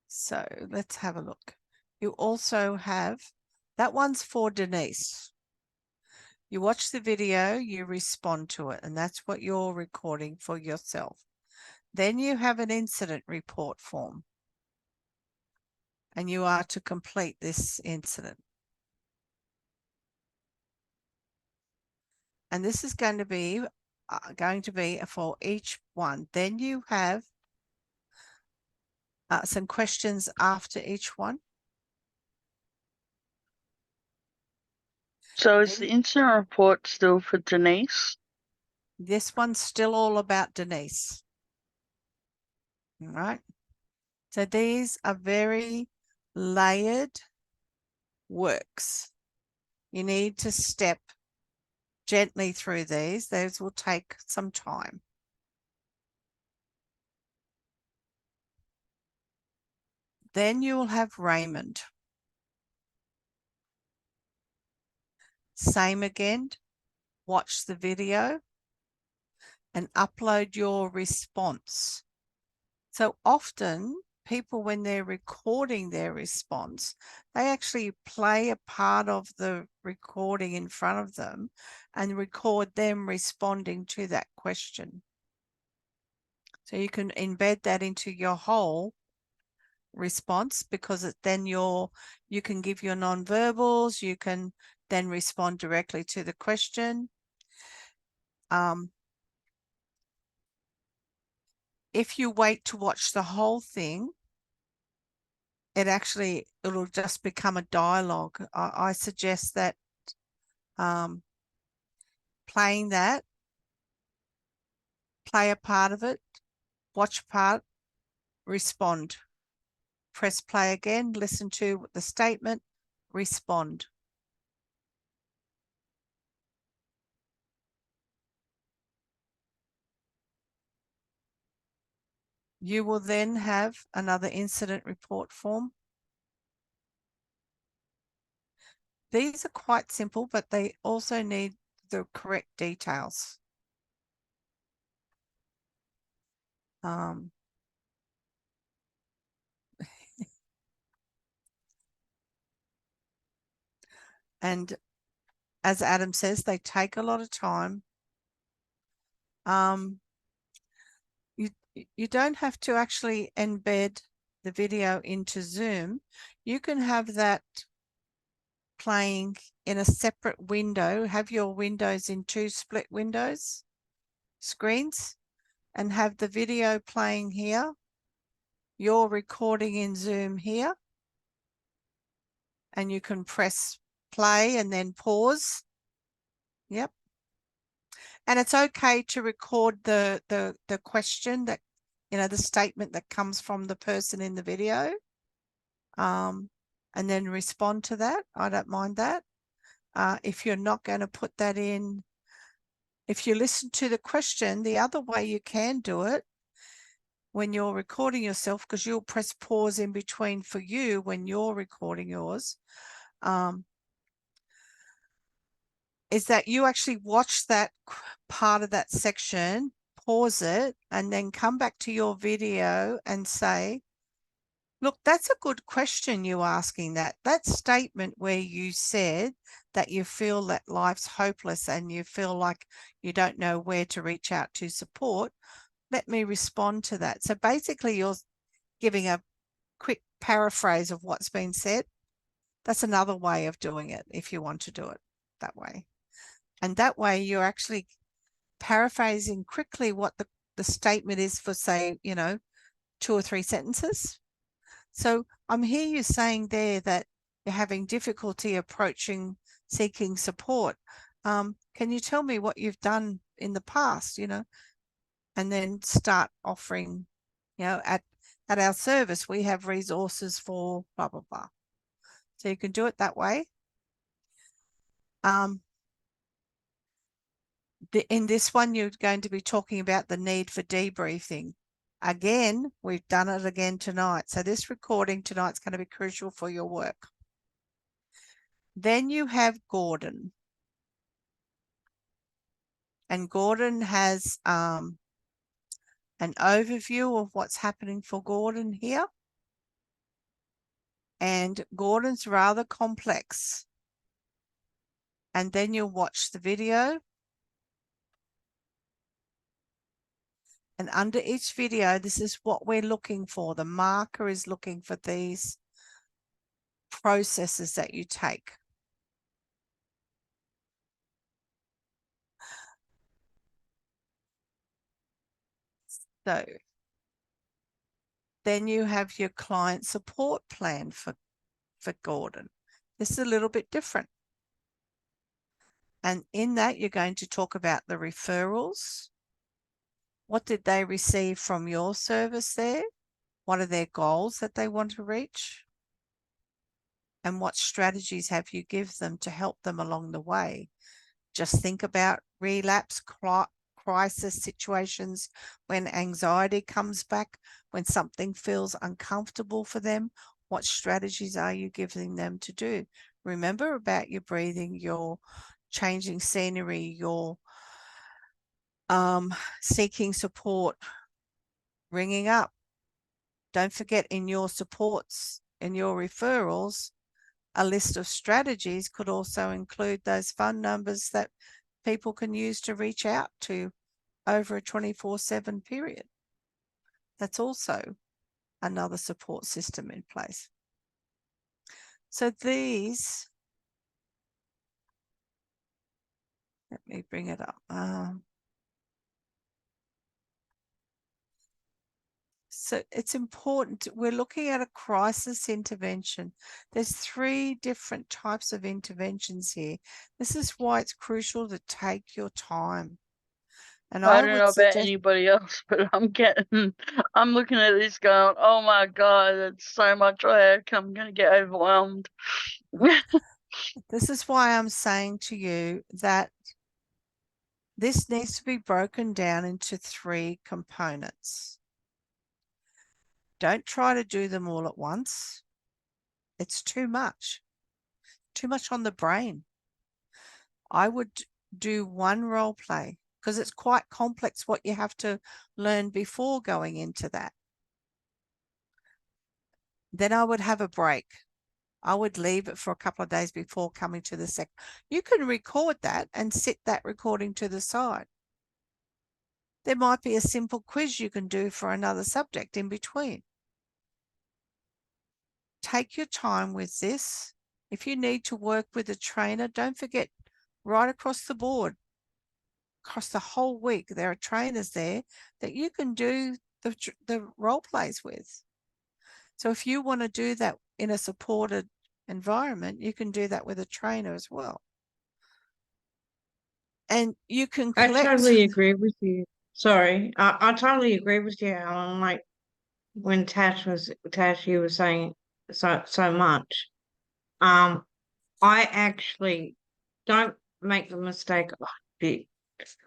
So let's have a look. You also have, that one's for Denise. You watch the video, you respond to it, and that's what you're recording for yourself. Then you have an incident report form, and you are to complete this incident. And this is going to be for each one. Then you have some questions after each one. So is the incident report still for Denise? This one's still all about Denise. All right. So these are very layered works. You need to step gently through these. Those will take some time. Then you will have Raymond. Same again, watch the video and upload your response. So often people, when they're recording their response, they actually play a part of the recording in front of them and record them responding to that question. So you can embed that into your whole response, because then you can give your non-verbals, you can then respond directly to the question. If you wait to watch the whole thing, it'll just become a dialogue. I suggest that playing that, play a part of it, watch part, respond. Press play again, listen to the statement, respond. You will then have another incident report form. These are quite simple, but they also need the correct details. And as Adam says, they take a lot of time. You don't have to actually embed the video into Zoom. You can have that playing in a separate window, have your windows in 2 split windows, screens, and have the video playing here, you're recording in Zoom here, and you can press play and then pause. Yep. And it's okay to record the question that, you know, the statement that comes from the person in the video, and then respond to that. I don't mind that. If you're not going to put that in, if you listen to the question, the other way you can do it when you're recording yourself, because you'll press pause in between for you when you're recording yours, is that you actually watch that part of that section, pause it, and then come back to your video and say, look, that's a good question you asking that. That statement where you said that you feel that life's hopeless and you feel like you don't know where to reach out to support, let me respond to that. So basically you're giving a quick paraphrase of what's been said. That's another way of doing it if you want to do it that way. And that way you're actually paraphrasing quickly what the statement is for, say, you know, 2 or 3 sentences. So I'm hearing you saying there that you're having difficulty approaching seeking support. Can you tell me what you've done in the past, you know, and then start offering, you know, at our service, we have resources for blah, blah, blah. So you can do it that way. In this one, you're going to be talking about the need for debriefing. Again, we've done it again tonight. So this recording tonight is going to be crucial for your work. Then you have Gordon. And Gordon has an overview of what's happening for Gordon here. And Gordon's rather complex. And then you'll watch the video. And under each video, this is what we're looking for. The marker is looking for these processes that you take. So then you have your client support plan for Gordon. This is a little bit different. And in that, you're going to talk about the referrals. What did they receive from your service there? What are their goals that they want to reach? And what strategies have you give them to help them along the way? Just think about relapse, crisis situations, when anxiety comes back, when something feels uncomfortable for them. What strategies are you giving them to do? Remember about your breathing, your changing scenery, your seeking support, ringing up. Don't forget, in your supports, in your referrals, a list of strategies could also include those phone numbers that people can use to reach out to over a 24/7 period. That's also another support system in place. So these, let me bring it up. So it's important. We're looking at a crisis intervention. There's 3 different types of interventions here. This is why it's crucial to take your time. And I don't know about anybody else, but I'm looking at this going, oh my God, it's so much work. I'm going to get overwhelmed. This is why I'm saying to you that this needs to be broken down into 3 components. Don't try to do them all at once. It's too much on the brain. I would do one role play, because it's quite complex what you have to learn before going into that. Then I would have a break. I would leave it for a couple of days before coming to the second. You can record that and sit that recording to the side. There might be a simple quiz you can do for another subject in between. Take your time with this. If you need to work with a trainer, don't forget, right across the board, across the whole week, there are trainers there that you can do the role plays with. So if you want to do that in a supported environment, you can do that with a trainer as well. And you can collect. I totally agree with you. Sorry, I totally agree with you, Alan. Like when Tash, you were saying so much. I actually don't make the mistake I did,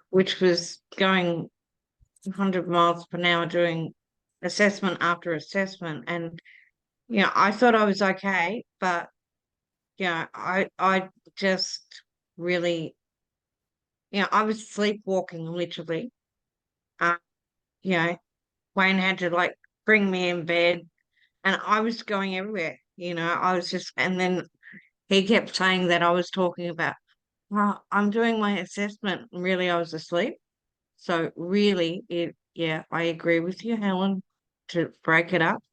which was going 100 miles per hour doing assessment after assessment. And, you know, I thought I was okay, but, you know, I just really, you know, I was sleepwalking literally. You know, Wayne had to like bring me in bed and I was going everywhere, you know, I was just, and then he kept saying that I was talking about, well, I'm doing my assessment. Really, I was asleep. So really, yeah, I agree with you, Helen, to break it up.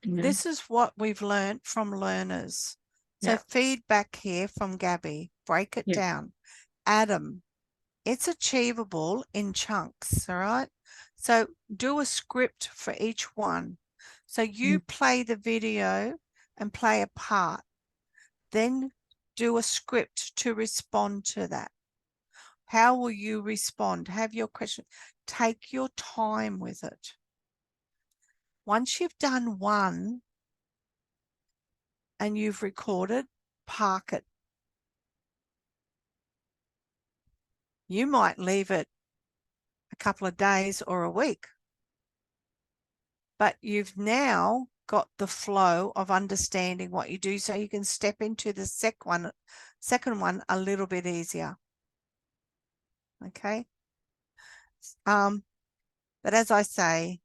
This is what we've learned from learners. So Yeah. feedback here from Gabby, break it down. Adam, it's achievable in chunks, all right? So do a script for each one. So you play the video and play a part. Then do a script to respond to that. How will you respond? Have your question. Take your time with it. Once you've done one and you've recorded, park it. You might leave it a couple of days or a week, but you've now got the flow of understanding what you do, so you can step into the second one a little bit easier. Okay. But as I say,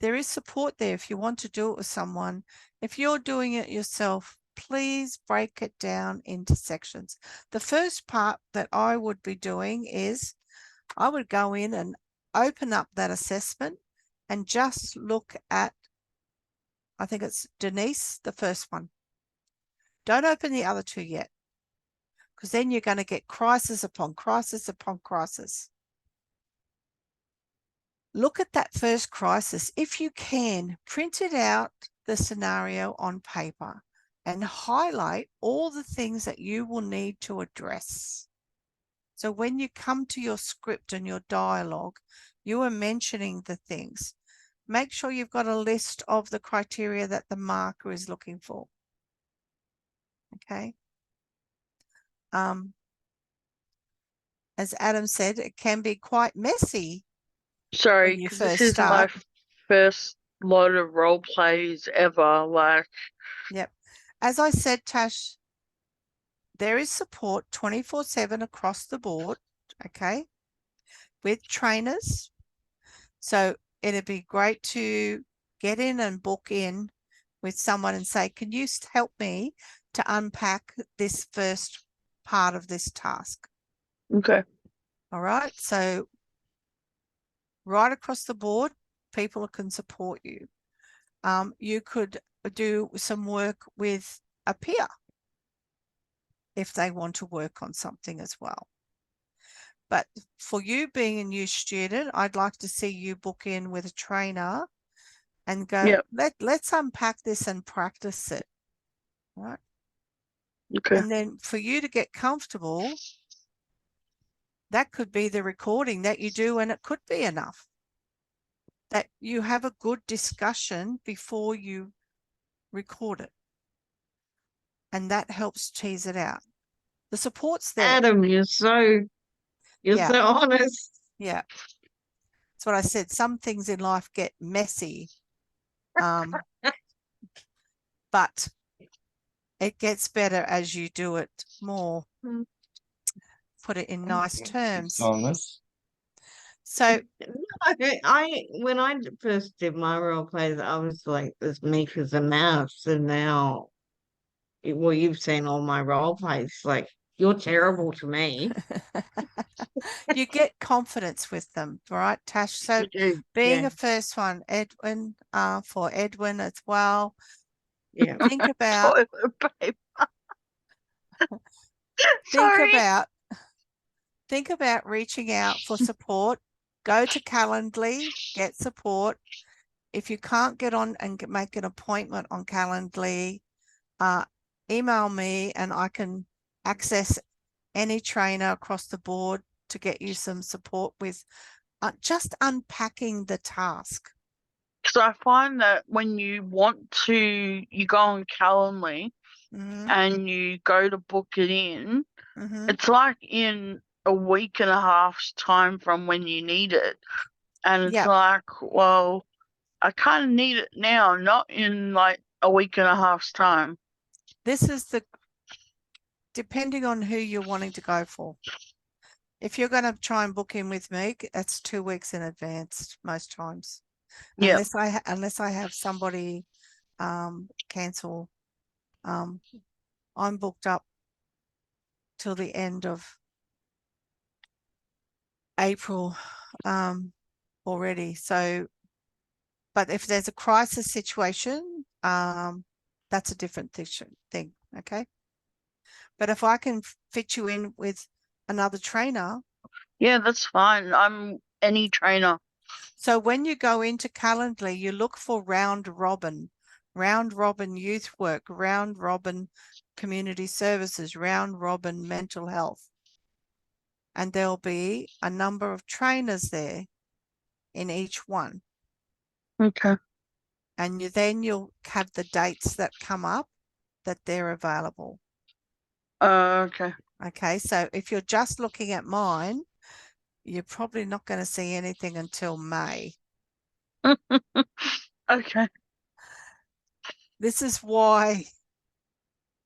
there is support there if you want to do it with someone. If you're doing it yourself, please break it down into sections. The first part that I would be doing is I would go in and open up that assessment and just look at, I think it's Denise, the first one. Don't open the other two yet, because then you're going to get crisis upon crisis upon crisis. Look at that first crisis. If you can, print it out, the scenario on paper, and highlight all the things that you will need to address. So when you come to your script and your dialogue, you are mentioning the things. Make sure you've got a list of the criteria that the marker is looking for. Okay. As Adam said, it can be quite messy. Sorry, because this is my first lot of role plays ever. Like, yep. As I said, Tash, there is support 24/7 across the board. Okay, with trainers. So it'd be great to get in and book in with someone and say, can you help me to unpack this first part of this task? Okay. All right. So right across the board, people can support you. You could do some work with a peer if they want to work on something as well. But for you being a new student, I'd like to see you book in with a trainer and go, let's unpack this and practice it. Right. Okay. And then for you to get comfortable, that could be the recording that you do, and it could be enough. That you have a good discussion before you record it. And that helps tease it out. The support's there. Adam, you're so honest. Yeah. That's what I said. Some things in life get messy. But it gets better as you do it more. put it in nice terms. Honest. So When I first did my role plays, I was like as meek as a mouse, and now, well, you've seen all my role plays. Like, you're terrible to me. you get confidence with them, right, Tash? So being yeah. a first one, Edwin, for Edwin as well. Yeah. Think about think about reaching out for support. Go to Calendly, get support. If you can't get on and make an appointment on Calendly, email me and I can access any trainer across the board to get you some support with just unpacking the task. Because I find that when you want to, you go on Calendly and you go to book it in, it's like in a week and a half's time from when you need it. And it's like, well, I kind of need it now, not in like a week and a half's time. This is depending on who you're wanting to go for. If you're going to try and book in with me, that's 2 weeks in advance most times. Yeah. Unless I have somebody cancel. I'm booked up till the end of April already. So, but if there's a crisis situation, that's a different thing. Okay. But if I can fit you in with another trainer. Yeah, that's fine. I'm any trainer. So when you go into Calendly, you look for round robin youth work, round robin community services, round robin mental health. And there'll be a number of trainers there in each one. Okay. And then you'll have the dates that come up that they're available. Okay. Okay, so if you're just looking at mine, you're probably not going to see anything until May. Okay. This is why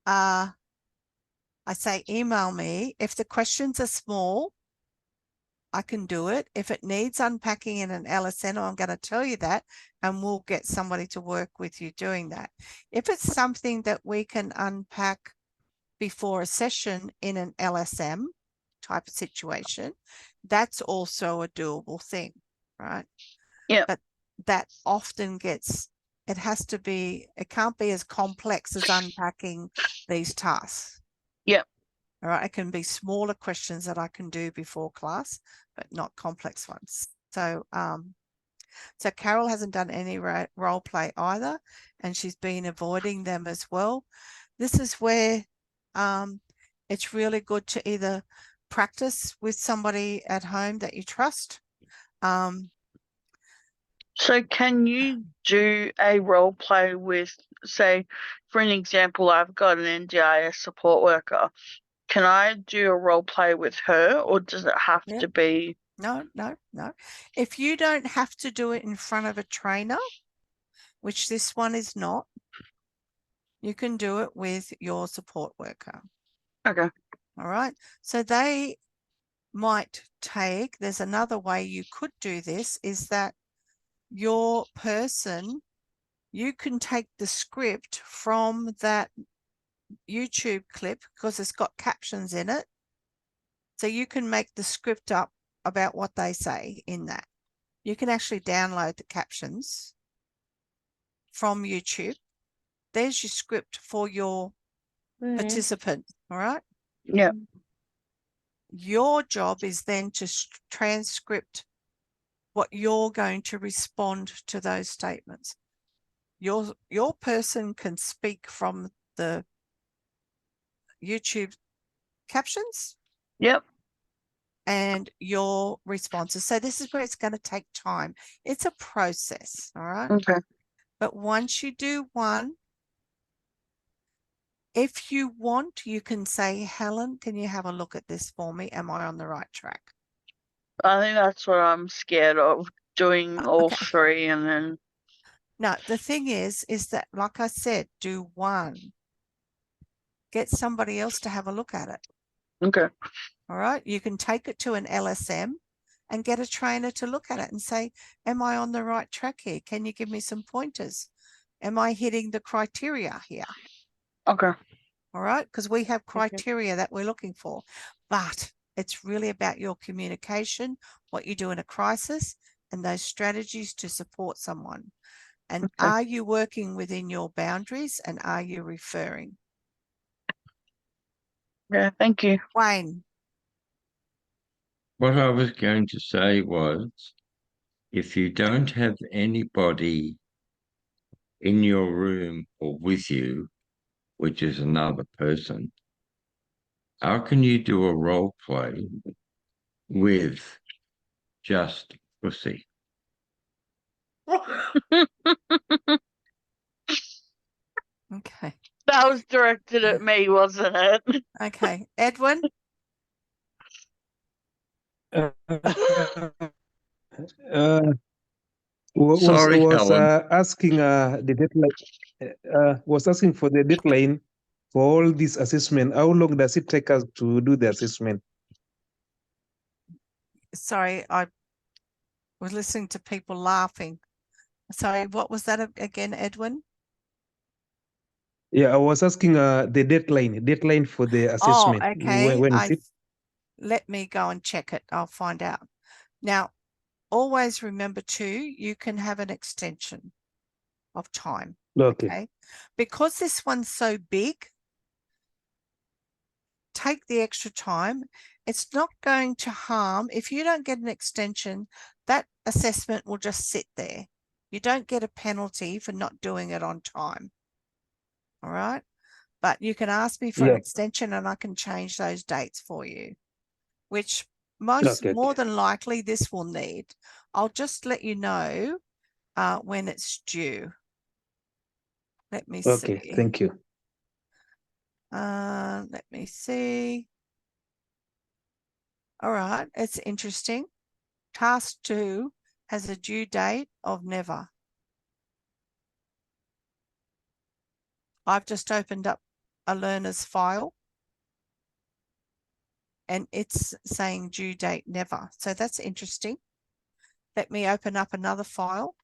I say email me. If the questions are small, I can do it. If it needs unpacking in an LSN, I'm going to tell you that, and we'll get somebody to work with you doing that. If it's something that we can unpack before a session in an LSM type of situation, that's also a doable thing, right? Yeah. But that often it can't be as complex as unpacking these tasks. Yeah. All right. It can be smaller questions that I can do before class, but not complex ones. So, so Carol hasn't done any role play either, and she's been avoiding them as well. This is where it's really good to either practice with somebody at home that you trust. So can you do a role play with, say, for an example, I've got an NDIS support worker. Can I do a role play with her, or does it have to be? No. If you don't have to do it in front of a trainer, which this one is not, you can do it with your support worker. Okay. All right. So they might there's another way you could do this, is that your person, you can take the script from that YouTube clip because it's got captions in it. So you can make the script up about what they say in that. You can actually download the captions from YouTube. There's your script for your participant. All right. Yeah. Your job is then to transcript what you're going to respond to those statements. Your person can speak from the YouTube captions. Yep. And your responses. So this is where it's going to take time. It's a process. All right. Okay. But once you do one, if you want, you can say, Helen, can you have a look at this for me? Am I on the right track? I think that's what I'm scared of, doing all three and then. No, the thing is that, like I said, do one. Get somebody else to have a look at it. Okay. All right. You can take it to an LSM and get a trainer to look at it and say, am I on the right track here? Can you give me some pointers? Am I hitting the criteria here? Okay. All right. Because we have criteria that we're looking for, but it's really about your communication, what you do in a crisis, and those strategies to support someone. And are you working within your boundaries, and are you referring? Yeah, thank you. Wayne. What I was going to say was, if you don't have anybody in your room or with you, which is another person, how can you do a role play with just pussy? Okay. That was directed at me, wasn't it? Okay. Edwin? Sorry, Helen. Asking the deadline. Was asking for the deadline for all this assessment. How long does it take us to do the assessment? Sorry, I was listening to people laughing. Sorry, what was that again, Edwin? Yeah, I was asking the deadline for the assessment. Oh, okay. When is it? Let me go and check it. I'll find out. Now, always remember too, you can have an extension of time. Okay. Because this one's so big, take the extra time. It's not going to harm. If you don't get an extension, that assessment will just sit there. You don't get a penalty for not doing it on time. All right. But you can ask me for an extension and I can change those dates for you, which more than likely this will need. I'll just let you know when it's due. Let me see. Okay, thank you. Let me see. All right, it's interesting. Task 2 has a due date of never. I've just opened up a learner's file and it's saying due date never. So that's interesting. Let me open up another file.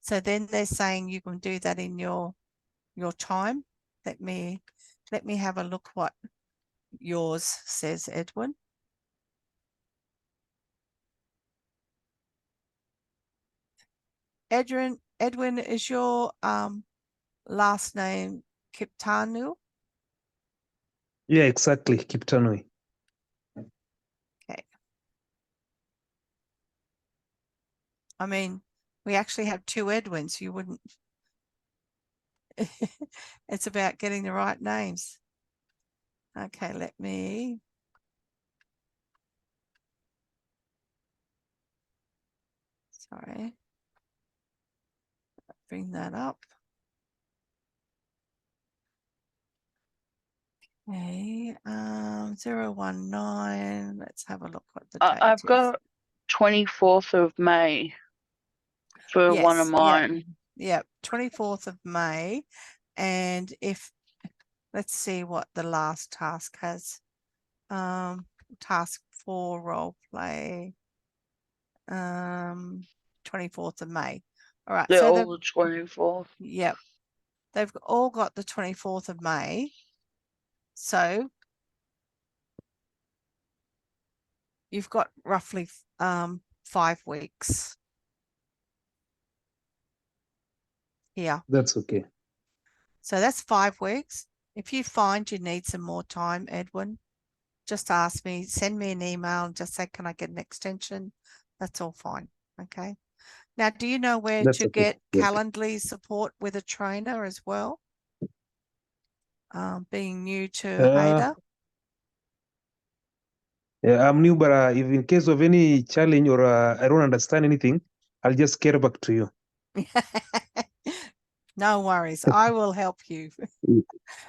So then they're saying you can do that in your time. Let me have a look what yours says, Edwin. Edwin, is your last name Kiptanu? Yeah, exactly, Kiptanui. Okay. I mean, we actually have 2 Edwins. You wouldn't. It's about getting the right names. Okay, let me. Sorry. Bring that up. Okay, 019. Let's have a look what the date I've is. got 24th of May for one of mine. Yeah, 24th of May. And let's see what the last task has. Task 4 role play. 24th of May. All right. They're all the 24th. Yep. They've all got the 24th of May. So you've got roughly 5 weeks. Yeah. That's okay. So that's 5 weeks. If you find you need some more time, Edwin, just ask me, send me an email and just say, can I get an extension? That's all fine. Okay. Now, do you know where to get Calendly support with a trainer as well? Being new to HADA? Yeah, I'm new, but if in case of any challenge or I don't understand anything, I'll just get back to you. No worries. I will help you.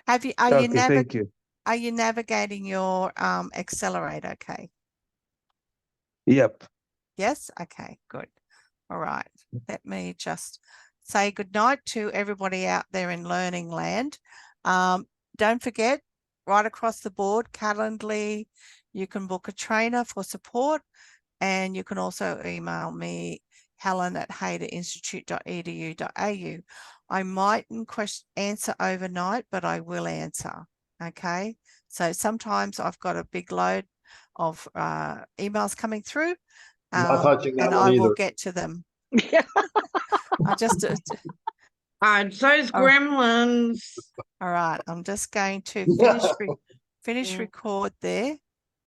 Thank you. Are you navigating your accelerator? Okay. Yep. Yes. Okay, good. All right. Let me just say good night to everybody out there in learning land. Don't forget, right across the board, Calendly. You can book a trainer for support, and you can also email me, helen@hayderinstitute.edu.au. I mightn't answer overnight, but I will answer. Okay. So sometimes I've got a big load of emails coming through, Not touching that and one I will either. get to them. I just And those All right. gremlins. All right, I'm just going to finish Mm. record there.